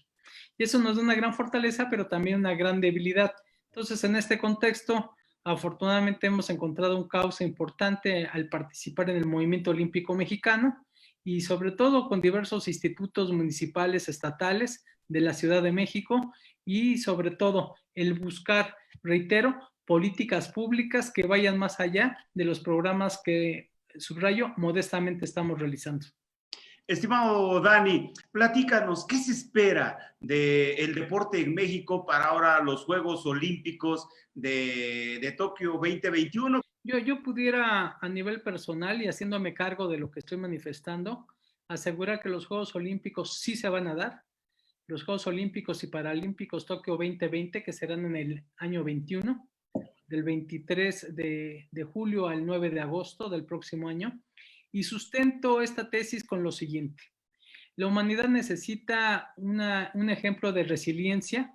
Y eso nos da una gran fortaleza, pero también una gran debilidad. Entonces, en este contexto, afortunadamente hemos encontrado un cauce importante al participar en el movimiento olímpico mexicano y sobre todo con diversos institutos municipales, estatales de la Ciudad de México y sobre todo el buscar, reitero, políticas públicas que vayan más allá de los programas que, subrayo, modestamente estamos realizando. Estimado Dani, platícanos, ¿qué se espera del deporte en México para ahora los Juegos Olímpicos de Tokio 2021? Yo pudiera, a nivel personal y haciéndome cargo de lo que estoy manifestando, asegurar que los Juegos Olímpicos sí se van a dar. Los Juegos Olímpicos y Paralímpicos Tokio 2020, que serán en el año 21, del 23 de julio al 9 de agosto del próximo año. Y sustento esta tesis con lo siguiente. La humanidad necesita un ejemplo de resiliencia,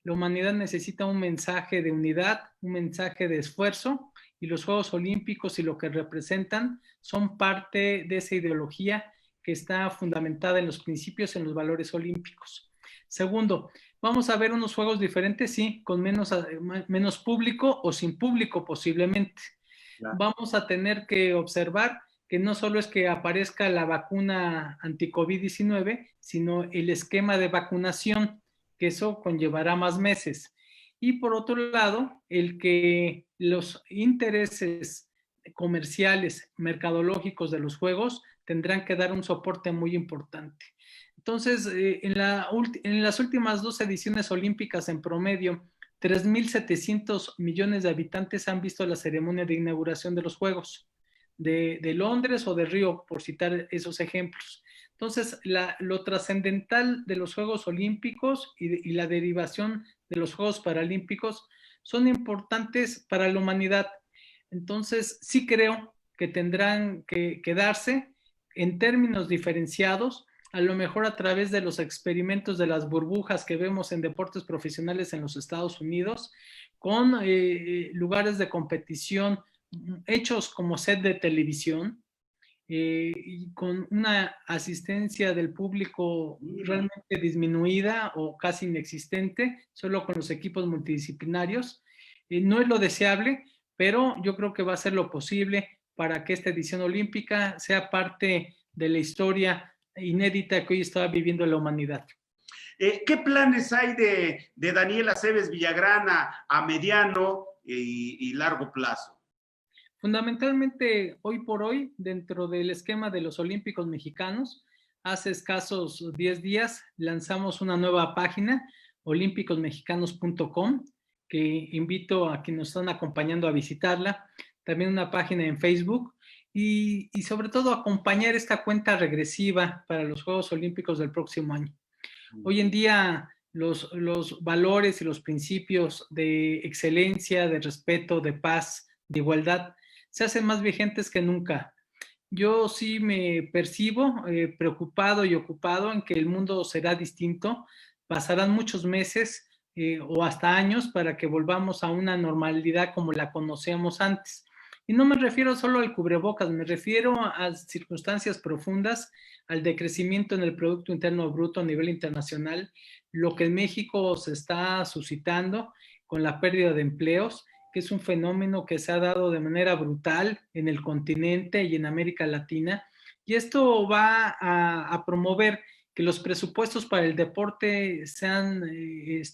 la humanidad necesita un mensaje de unidad, un mensaje de esfuerzo, y los Juegos Olímpicos y lo que representan son parte de esa ideología que está fundamentada en los principios, en los valores olímpicos. Segundo, vamos a ver unos juegos diferentes, sí, con menos público o sin público posiblemente. Claro. Vamos a tener que observar que no solo es que aparezca la vacuna anti-COVID-19, sino el esquema de vacunación, que eso conllevará más meses. Y por otro lado, el que los intereses comerciales, mercadológicos de los juegos tendrán que dar un soporte muy importante. Entonces, en las últimas 2 ediciones olímpicas en promedio, 3.700 millones de habitantes han visto la ceremonia de inauguración de los Juegos de Londres o de Río, por citar esos ejemplos. Entonces, lo trascendental de los Juegos Olímpicos y la derivación de los Juegos Paralímpicos son importantes para la humanidad. Entonces, sí creo que tendrán que darse en términos diferenciados, a lo mejor a través de los experimentos de las burbujas que vemos en deportes profesionales en los Estados Unidos, con lugares de competición hechos como set de televisión y con una asistencia del público realmente disminuida o casi inexistente, solo con los equipos multidisciplinarios. No es lo deseable, pero yo creo que va a ser lo posible para que esta edición olímpica sea parte de la historia inédita que hoy está viviendo la humanidad. ¿Qué planes hay de Daniela Cebes Villagrana a mediano y largo plazo? Fundamentalmente, hoy por hoy, dentro del esquema de los Olímpicos Mexicanos, hace escasos 10 días lanzamos una nueva página, olímpicosmexicanos.com, que invito a quienes nos están acompañando a visitarla. También una página en Facebook y sobre todo acompañar esta cuenta regresiva para los Juegos Olímpicos del próximo año. Hoy en día los valores y los principios de excelencia, de respeto, de paz, de igualdad, se hacen más vigentes que nunca. Yo sí me percibo preocupado y ocupado en que el mundo será distinto. Pasarán muchos meses o hasta años para que volvamos a una normalidad como la conocíamos antes. Y no me refiero solo al cubrebocas, me refiero a circunstancias profundas, al decrecimiento en el Producto Interno Bruto a nivel internacional, lo que en México se está suscitando con la pérdida de empleos, que es un fenómeno que se ha dado de manera brutal en el continente y en América Latina. Y esto va a promover que los presupuestos para el deporte sean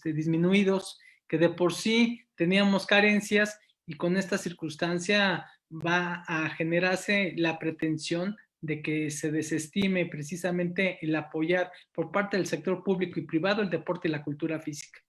disminuidos, que de por sí teníamos carencias y con esta circunstancia va a generarse la pretensión de que se desestime precisamente el apoyar por parte del sector público y privado el deporte y la cultura física.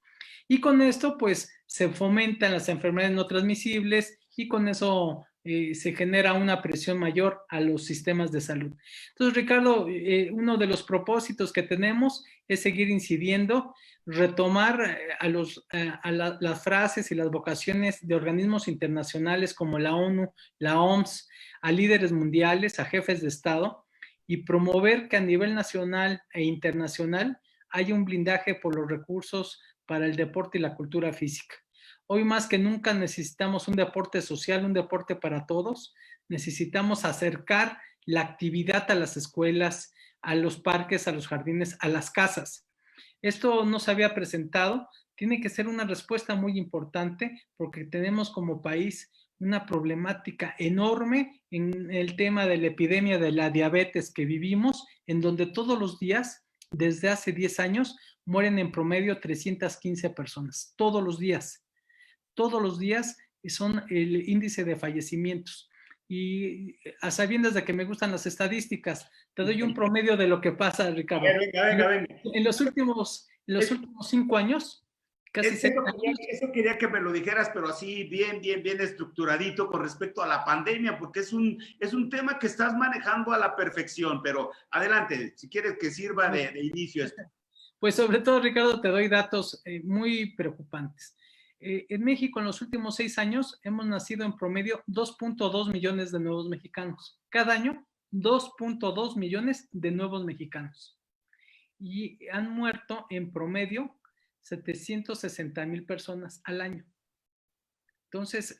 Y con esto, pues, se fomentan las enfermedades no transmisibles y con eso se genera una presión mayor a los sistemas de salud. Entonces, Ricardo, uno de los propósitos que tenemos es seguir incidiendo, retomar las frases y las vocaciones de organismos internacionales como la ONU, la OMS, a líderes mundiales, a jefes de Estado, y promover que a nivel nacional e internacional haya un blindaje por los recursos para el deporte y la cultura física. Hoy más que nunca necesitamos un deporte social, un deporte para todos. Necesitamos acercar la actividad a las escuelas, a los parques, a los jardines, a las casas. Esto no se había presentado. Tiene que ser una respuesta muy importante porque tenemos como país una problemática enorme en el tema de la epidemia de la diabetes que vivimos, en donde todos los días, desde hace 10 años, mueren en promedio 315 personas, todos los días son el índice de fallecimientos. Y a sabiendas de que me gustan las estadísticas, te doy un promedio de lo que pasa, Ricardo. Venga. En los últimos 5 años, casi 6 años. Eso quería que me lo dijeras, pero así bien estructuradito con respecto a la pandemia, porque es un tema que estás manejando a la perfección, pero adelante, si quieres que sirva de inicio esto. Pues sobre todo, Ricardo, te doy datos muy preocupantes. En México, en los últimos 6 años, hemos nacido en promedio 2.2 millones de nuevos mexicanos. Cada año, 2.2 millones de nuevos mexicanos. Y han muerto en promedio 760,000 personas al año. Entonces,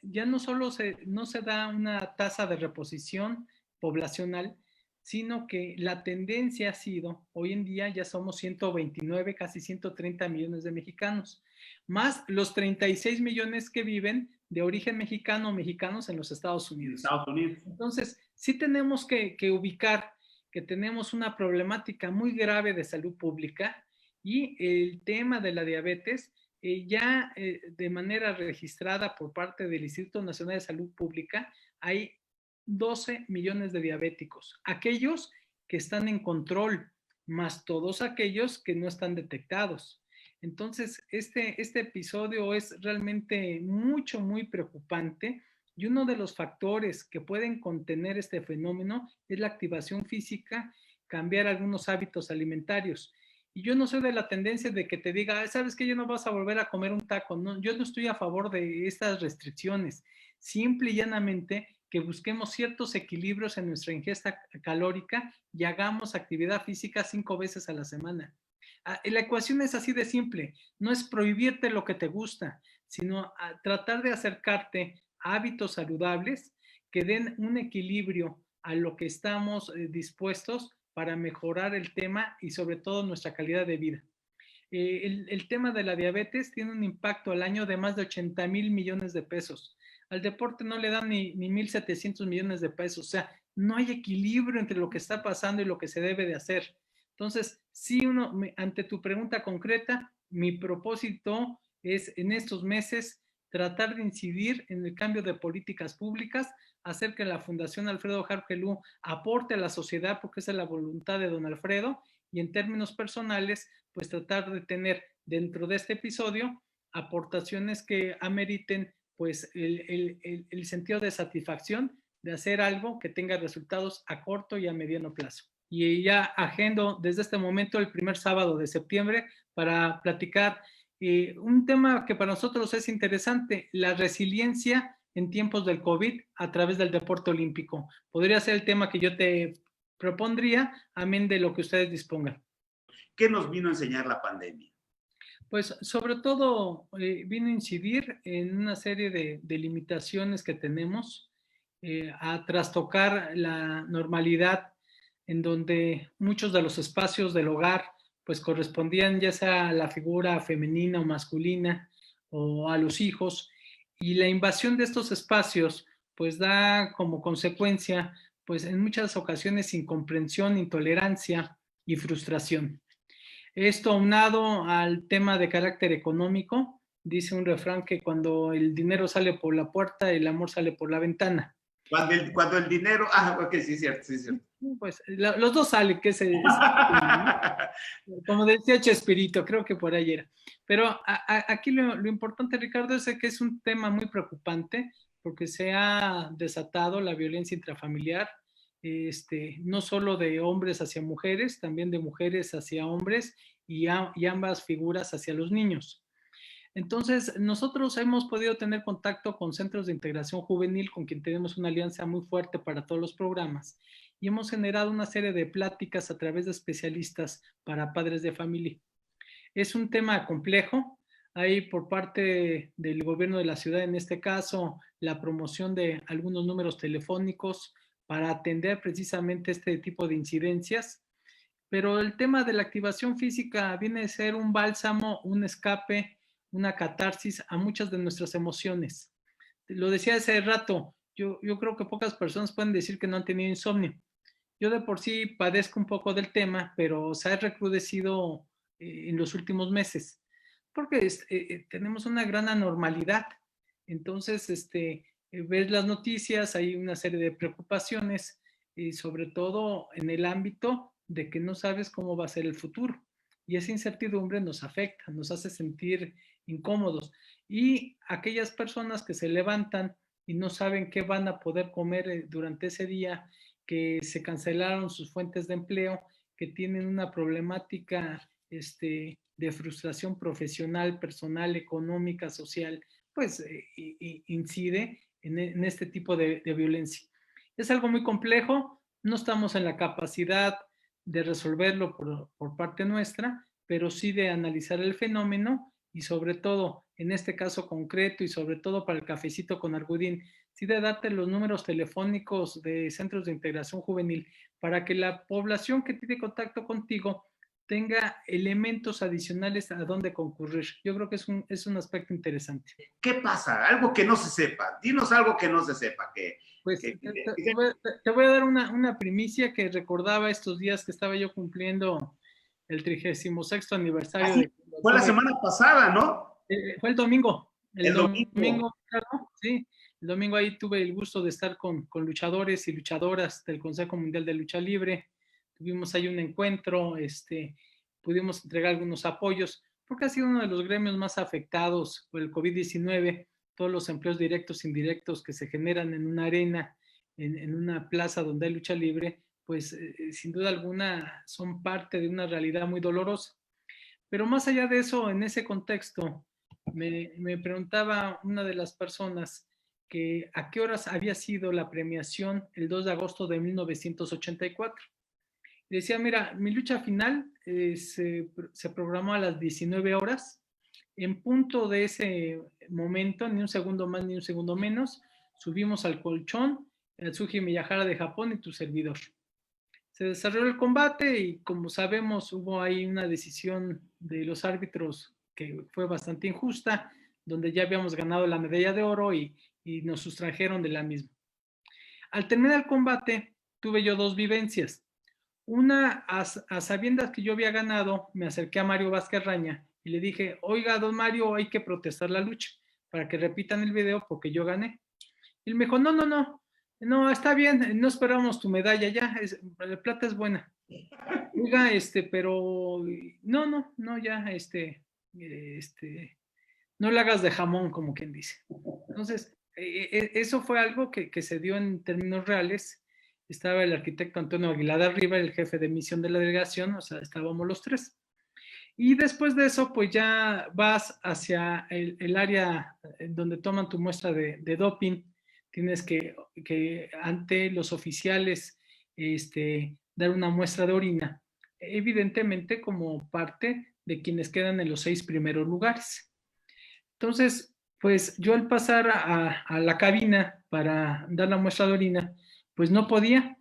ya no solo no se da una tasa de reposición poblacional, sino que la tendencia ha sido, hoy en día ya somos 129, casi 130 millones de mexicanos, más los 36 millones que viven de origen mexicano o mexicanos en los Estados Unidos. Entonces, sí tenemos que ubicar que tenemos una problemática muy grave de salud pública y el tema de la diabetes ya de manera registrada por parte del Instituto Nacional de Salud Pública hay 12 millones de diabéticos, aquellos que están en control, más todos aquellos que no están detectados. Entonces, este episodio es realmente muy preocupante y uno de los factores que pueden contener este fenómeno es la activación física, cambiar algunos hábitos alimentarios. Y yo no soy de la tendencia de que te diga, ¿sabes qué? Ya no vas a volver a comer un taco. No, yo no estoy a favor de estas restricciones. Simple y llanamente que busquemos ciertos equilibrios en nuestra ingesta calórica y hagamos actividad física 5 veces a la semana. La ecuación es así de simple. No es prohibirte lo que te gusta, sino tratar de acercarte a hábitos saludables que den un equilibrio a lo que estamos dispuestos para mejorar el tema y sobre todo nuestra calidad de vida. El tema de la diabetes tiene un impacto al año de más de 80,000 millones de pesos. Al deporte no le dan ni 1,700 millones de pesos. O sea, no hay equilibrio entre lo que está pasando y lo que se debe de hacer. Entonces, sí, ante tu pregunta concreta, mi propósito es en estos meses tratar de incidir en el cambio de políticas públicas, hacer que la Fundación Alfredo Harpelú aporte a la sociedad, porque esa es la voluntad de don Alfredo, y en términos personales, pues tratar de tener dentro de este episodio aportaciones que ameriten pues el sentido de satisfacción de hacer algo que tenga resultados a corto y a mediano plazo. Y ya agendo desde este momento el primer sábado de septiembre para platicar un tema que para nosotros es interesante, la resiliencia en tiempos del COVID a través del deporte olímpico. Podría ser el tema que yo te propondría, amén de lo que ustedes dispongan. ¿Qué nos vino a enseñar la pandemia? Pues sobre todo vino a incidir en una serie de limitaciones que tenemos, a trastocar la normalidad en donde muchos de los espacios del hogar pues correspondían ya sea a la figura femenina o masculina o a los hijos, y la invasión de estos espacios pues da como consecuencia pues en muchas ocasiones incomprensión, intolerancia y frustración. Esto aunado al tema de carácter económico, dice un refrán que cuando el dinero sale por la puerta, el amor sale por la ventana. Cuando el dinero, ok, sí, cierto, sí, cierto. Pues los dos salen, que es como decía Chespirito, creo que por ahí era. Pero aquí lo importante, Ricardo, es que es un tema muy preocupante porque se ha desatado la violencia intrafamiliar, no solo de hombres hacia mujeres, también de mujeres hacia hombres y ambas figuras hacia los niños. Entonces, nosotros hemos podido tener contacto con centros de integración juvenil, con quien tenemos una alianza muy fuerte para todos los programas, y hemos generado una serie de pláticas a través de especialistas para padres de familia. Es un tema complejo. Hay por parte del gobierno de la ciudad, en este caso, la promoción de algunos números telefónicos para atender precisamente este tipo de incidencias. Pero el tema de la activación física viene a ser un bálsamo, un escape, una catarsis a muchas de nuestras emociones. Lo decía hace rato, yo creo que pocas personas pueden decir que no han tenido insomnio. Yo de por sí padezco un poco del tema, pero se ha recrudecido en los últimos meses, porque tenemos una gran anormalidad. Entonces, ves las noticias, hay una serie de preocupaciones, y sobre todo en el ámbito de que no sabes cómo va a ser el futuro. Y esa incertidumbre nos afecta, nos hace sentir incómodos. Y aquellas personas que se levantan y no saben qué van a poder comer durante ese día, que se cancelaron sus fuentes de empleo, que tienen una problemática de frustración profesional, personal, económica, social, pues incide en este tipo de violencia. Es algo muy complejo, no estamos en la capacidad de resolverlo por parte nuestra, pero sí de analizar el fenómeno y sobre todo, en este caso concreto y sobre todo para el cafecito con Argudín, sí de darte los números telefónicos de centros de integración juvenil para que la población que tiene contacto contigo tenga elementos adicionales a donde concurrir. Yo creo que es un aspecto interesante. ¿Qué pasa? Algo que no se sepa. Dinos algo que no se sepa. Pues te voy a dar una primicia que recordaba estos días que estaba yo cumpliendo el 36º aniversario. Así, fue la semana pasada, ¿no? Fue el domingo. El domingo. Claro, sí. El domingo ahí tuve el gusto de estar con luchadores y luchadoras del Consejo Mundial de Lucha Libre. Tuvimos ahí un encuentro, pudimos entregar algunos apoyos, porque ha sido uno de los gremios más afectados por el COVID-19, todos los empleos directos e indirectos que se generan en una arena, en una plaza donde hay lucha libre, pues sin duda alguna son parte de una realidad muy dolorosa. Pero más allá de eso, en ese contexto, me preguntaba una de las personas que a qué horas había sido la premiación el 2 de agosto de 1984. Decía, mira, mi lucha final se programó a las 19 horas. En punto de ese momento, ni un segundo más ni un segundo menos, subimos al colchón, el Tsuji Miyahara de Japón y tu servidor. Se desarrolló el combate y como sabemos hubo ahí una decisión de los árbitros que fue bastante injusta, donde ya habíamos ganado la medalla de oro y nos sustrajeron de la misma. Al terminar el combate tuve yo dos vivencias. Una, a sabiendas que yo había ganado, me acerqué a Mario Vázquez Raña y le dije, oiga, don Mario, hay que protestar la lucha para que repitan el video porque yo gané. Y él me dijo, no, está bien, no esperamos tu medalla, ya, la plata es buena. Oiga, pero no, ya, no le hagas de jamón, como quien dice. Entonces, Eso fue algo que se dio en términos reales. Estaba el arquitecto Antonio Aguilar Arriba, el jefe de misión de la delegación, o sea, estábamos los tres. Y después de eso, pues ya vas hacia el área donde toman tu muestra de doping. Tienes que ante los oficiales dar una muestra de orina, evidentemente como parte de quienes quedan en los 6 primeros lugares. Entonces, pues yo al pasar a la cabina para dar la muestra de orina, pues no podía,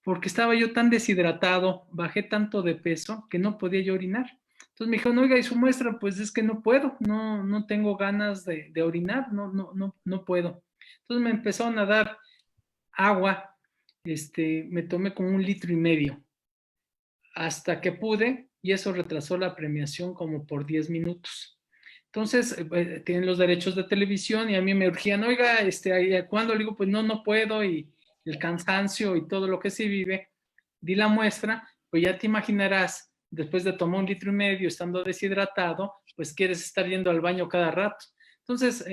porque estaba yo tan deshidratado, bajé tanto de peso que no podía yo orinar. Entonces me dijeron, oiga, ¿y su muestra? Pues es que no puedo, no tengo ganas de orinar, no puedo. Entonces me empezaron a dar agua, me tomé como 1,5 litros hasta que pude, y eso retrasó la premiación como por 10 minutos. Entonces, tienen los derechos de televisión y a mí me urgían, oiga, ¿cuándo? Le digo, pues no puedo, y el cansancio y todo lo que se vive. Di la muestra, pues ya te imaginarás, después de tomar 1,5 litros, estando deshidratado, pues quieres estar yendo al baño cada rato. Entonces,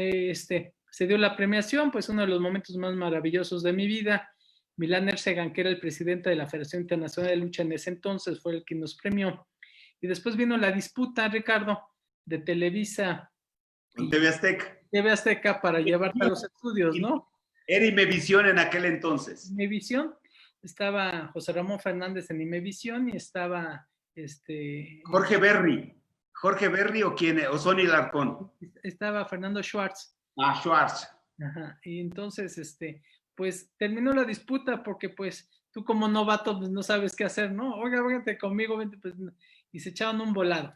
se dio la premiación, pues uno de los momentos más maravillosos de mi vida. Milán Ercegan, que era el presidente de la Federación Internacional de Lucha en ese entonces, fue el que nos premió. Y después vino la disputa, Ricardo, de Televisa y TV Azteca. TV Azteca para llevarte a los estudios, ¿no? Era Imevisión en aquel entonces. Imevisión, estaba José Ramón Fernández en Imevisión y estaba Jorge Berry o quién, o Sonny Larcón. Estaba Fernando Schwartz. Schwartz. Ajá. Y entonces, pues terminó la disputa porque pues tú como novato pues no sabes qué hacer, ¿no? Oiga, véngate conmigo, vente, pues, y se echaron un volado.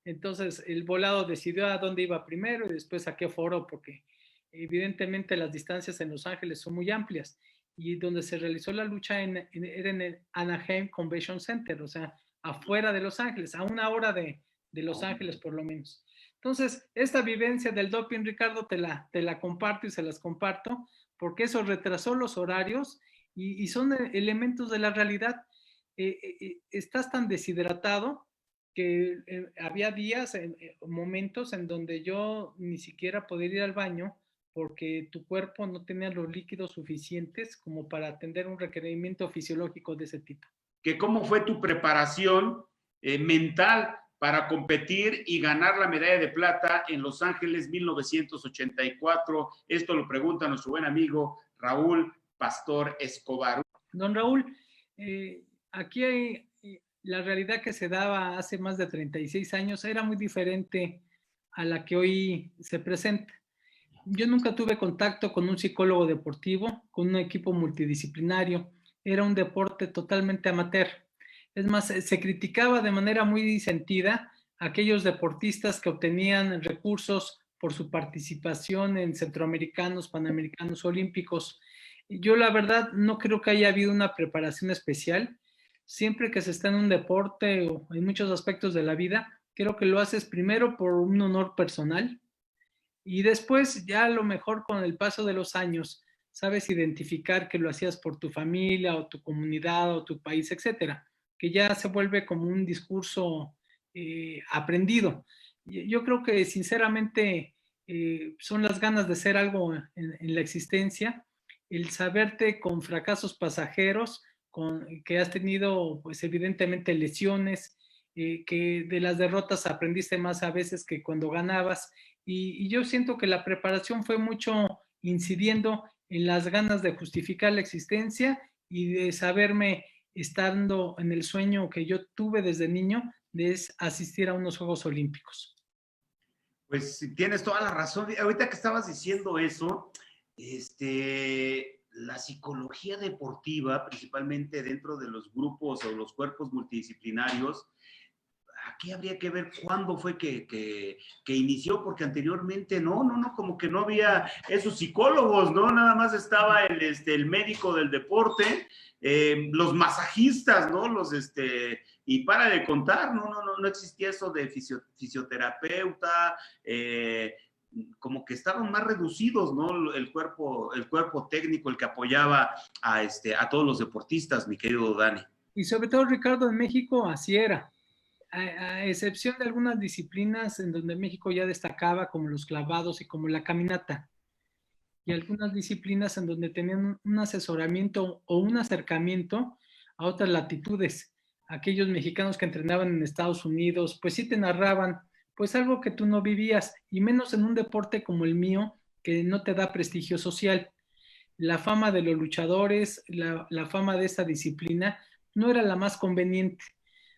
Entonces el volado decidió a dónde iba primero y después a qué foro, porque evidentemente las distancias en Los Ángeles son muy amplias, y donde se realizó la lucha era en el Anaheim Convention Center, o sea, afuera de Los Ángeles, a 1 hora de Los Ángeles por lo menos. Entonces, esta vivencia del doping, Ricardo, te la comparto y se las comparto, porque eso retrasó los horarios y son elementos de la realidad. Estás tan deshidratado que había días, momentos en donde yo ni siquiera podía ir al baño porque tu cuerpo no tenía los líquidos suficientes como para atender un requerimiento fisiológico de ese tipo. ¿Cómo fue tu preparación mental para competir y ganar la medalla de plata en Los Ángeles 1984? Esto lo pregunta nuestro buen amigo Raúl Pastor Escobar. Don Raúl, aquí hay la realidad que se daba hace más de 36 años era muy diferente a la que hoy se presenta. Yo nunca tuve contacto con un psicólogo deportivo, con un equipo multidisciplinario. Era un deporte totalmente amateur. Es más, se criticaba de manera muy sentida a aquellos deportistas que obtenían recursos por su participación en centroamericanos, panamericanos, olímpicos. Yo la verdad no creo que haya habido una preparación especial. Siempre que se está en un deporte o en muchos aspectos de la vida, creo que lo haces primero por un honor personal y después ya a lo mejor con el paso de los años sabes identificar que lo hacías por tu familia o tu comunidad o tu país, etcétera, que ya se vuelve como un discurso aprendido. Yo creo que sinceramente son las ganas de ser algo en la existencia, el saberte con fracasos pasajeros, que has tenido pues evidentemente lesiones, que de las derrotas aprendiste más a veces que cuando ganabas, y yo siento que la preparación fue mucho incidiendo en las ganas de justificar la existencia y de saberme estando en el sueño que yo tuve desde niño de asistir a unos Juegos Olímpicos. Pues tienes toda la razón. Ahorita que estabas diciendo eso, la psicología deportiva, principalmente dentro de los grupos o los cuerpos multidisciplinarios, aquí habría que ver cuándo fue que inició, porque anteriormente no, como que no había esos psicólogos, ¿no? Nada más estaba el médico del deporte, los masajistas, ¿no? Y para de contar, no existía eso de fisioterapeuta, como que estaban más reducidos, ¿no? El cuerpo técnico, el que apoyaba a todos los deportistas, mi querido Dani. Y sobre todo, Ricardo, en México así era. A excepción de algunas disciplinas en donde México ya destacaba, como los clavados y como la caminata. y algunas disciplinas en donde tenían un asesoramiento o un acercamiento a otras latitudes. Aquellos mexicanos que entrenaban en Estados Unidos, pues sí te narraban, pues algo que tú no vivías, y menos en un deporte como el mío, que no te da prestigio social. La fama de los luchadores, la fama de esta disciplina, no era la más conveniente.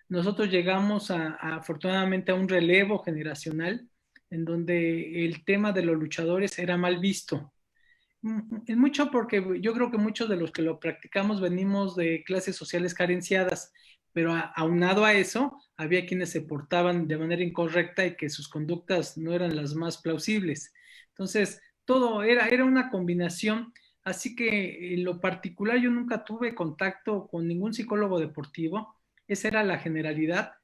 Nosotros llegamos afortunadamente a un relevo generacional en donde el tema de los luchadores era mal visto. Es mucho porque yo creo que muchos de los que lo practicamos venimos de clases sociales carenciadas, pero aunado a eso, había quienes se portaban de manera incorrecta y que sus conductas no eran las más plausibles. Entonces, todo era una combinación, así que en lo particular yo nunca tuve contacto con ningún psicólogo deportivo, esa era la generalidad,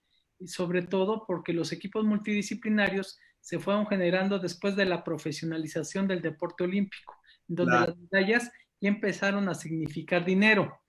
y sobre todo porque los equipos multidisciplinarios se fueron generando después de la profesionalización del deporte olímpico, donde Claro. las medallas ya empezaron a significar dinero.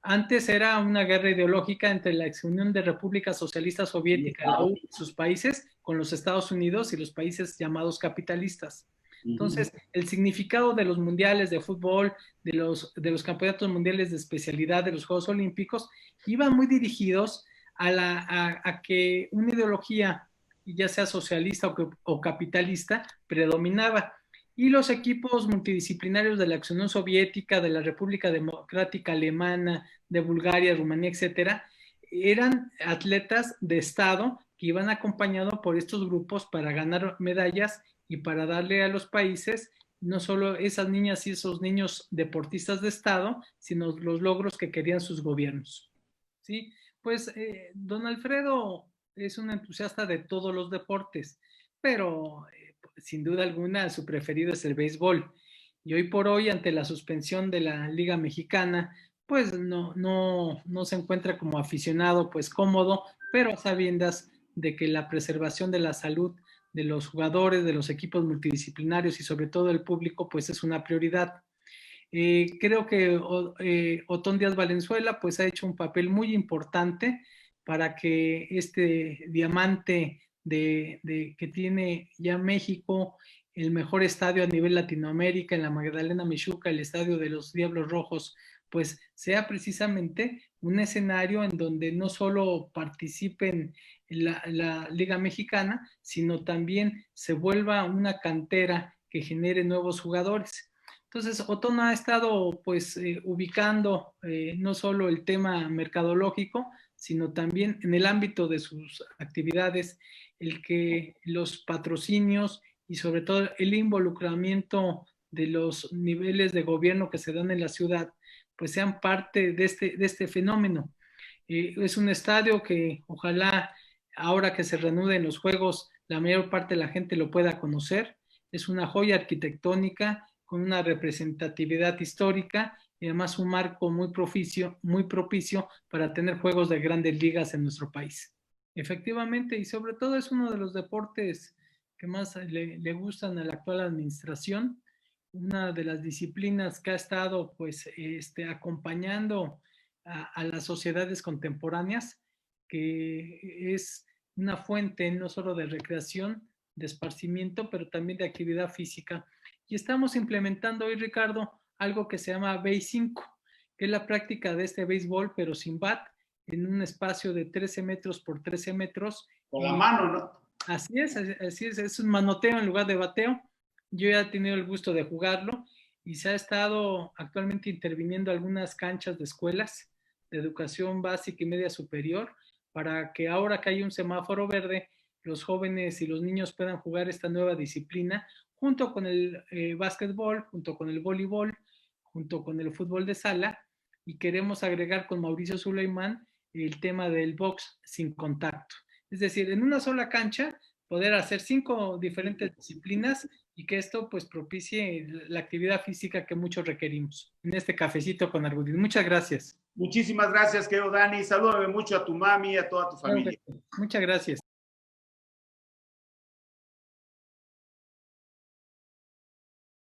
Antes era una guerra ideológica entre la ex Unión de República Socialista Soviética, la U, sus países, con los Estados Unidos y los países llamados capitalistas. Entonces, el significado de los mundiales de fútbol, de los campeonatos mundiales de especialidad, de los Juegos Olímpicos, iban muy dirigidos a que una ideología, ya sea socialista o capitalista, predominaba. Y los equipos multidisciplinarios de la Unión Soviética, de la República Democrática Alemana, de Bulgaria, Rumanía, etcétera, eran atletas de Estado que iban acompañados por estos grupos para ganar medallas y para darle a los países no solo esas niñas y esos niños deportistas de Estado, sino los logros que querían sus gobiernos. ¿Sí? Pues don Alfredo es un entusiasta de todos los deportes, pero sin duda alguna su preferido es el béisbol. Y hoy por hoy, ante la suspensión de la Liga Mexicana, pues no se encuentra como aficionado pues cómodo, pero a sabiendas de que la preservación de la salud de los jugadores, de los equipos multidisciplinarios y sobre todo del público, pues es una prioridad. Creo que Otón Díaz Valenzuela pues ha hecho un papel muy importante para que este diamante que tiene ya México, el mejor estadio a nivel Latinoamérica, en la Magdalena Mixhuca, el estadio de los Diablos Rojos, pues sea precisamente un escenario en donde no solo participen la Liga Mexicana, sino también se vuelva una cantera que genere nuevos jugadores. Entonces, Otón ha estado pues ubicando no solo el tema mercadológico, sino también en el ámbito de sus actividades, el que los patrocinios y sobre todo el involucramiento de los niveles de gobierno que se dan en la ciudad, pues sean parte de este fenómeno. Es un estadio que ojalá ahora que se reanuden los juegos, la mayor parte de la gente lo pueda conocer. Es una joya arquitectónica con una representatividad histórica y además un marco muy propicio para tener juegos de grandes ligas en nuestro país. Efectivamente, y sobre todo es uno de los deportes que más le gustan a la actual administración, una de las disciplinas que ha estado pues acompañando a las sociedades contemporáneas, que es una fuente no solo de recreación, de esparcimiento, pero también de actividad física. Y estamos implementando hoy, Ricardo, algo que se llama Base 5, que es la práctica de este béisbol, pero sin bat, en un espacio de 13 metros por 13 metros. Con la mano, ¿no? Así es un manoteo en lugar de bateo. Yo ya he tenido el gusto de jugarlo y se ha estado actualmente interviniendo algunas canchas de escuelas de educación básica y media superior para que ahora que hay un semáforo verde, los jóvenes y los niños puedan jugar esta nueva disciplina junto con el básquetbol, junto con el voleibol, junto con el fútbol de sala, y queremos agregar con Mauricio Suleimán el tema del box sin contacto. Es decir, en una sola cancha poder hacer 5 diferentes disciplinas y que esto pues propicie la actividad física que muchos requerimos en este cafecito con Argudín. Muchas gracias. Muchísimas gracias, querido Dani. Salúdame mucho a tu mami y a toda tu familia. Muchas gracias.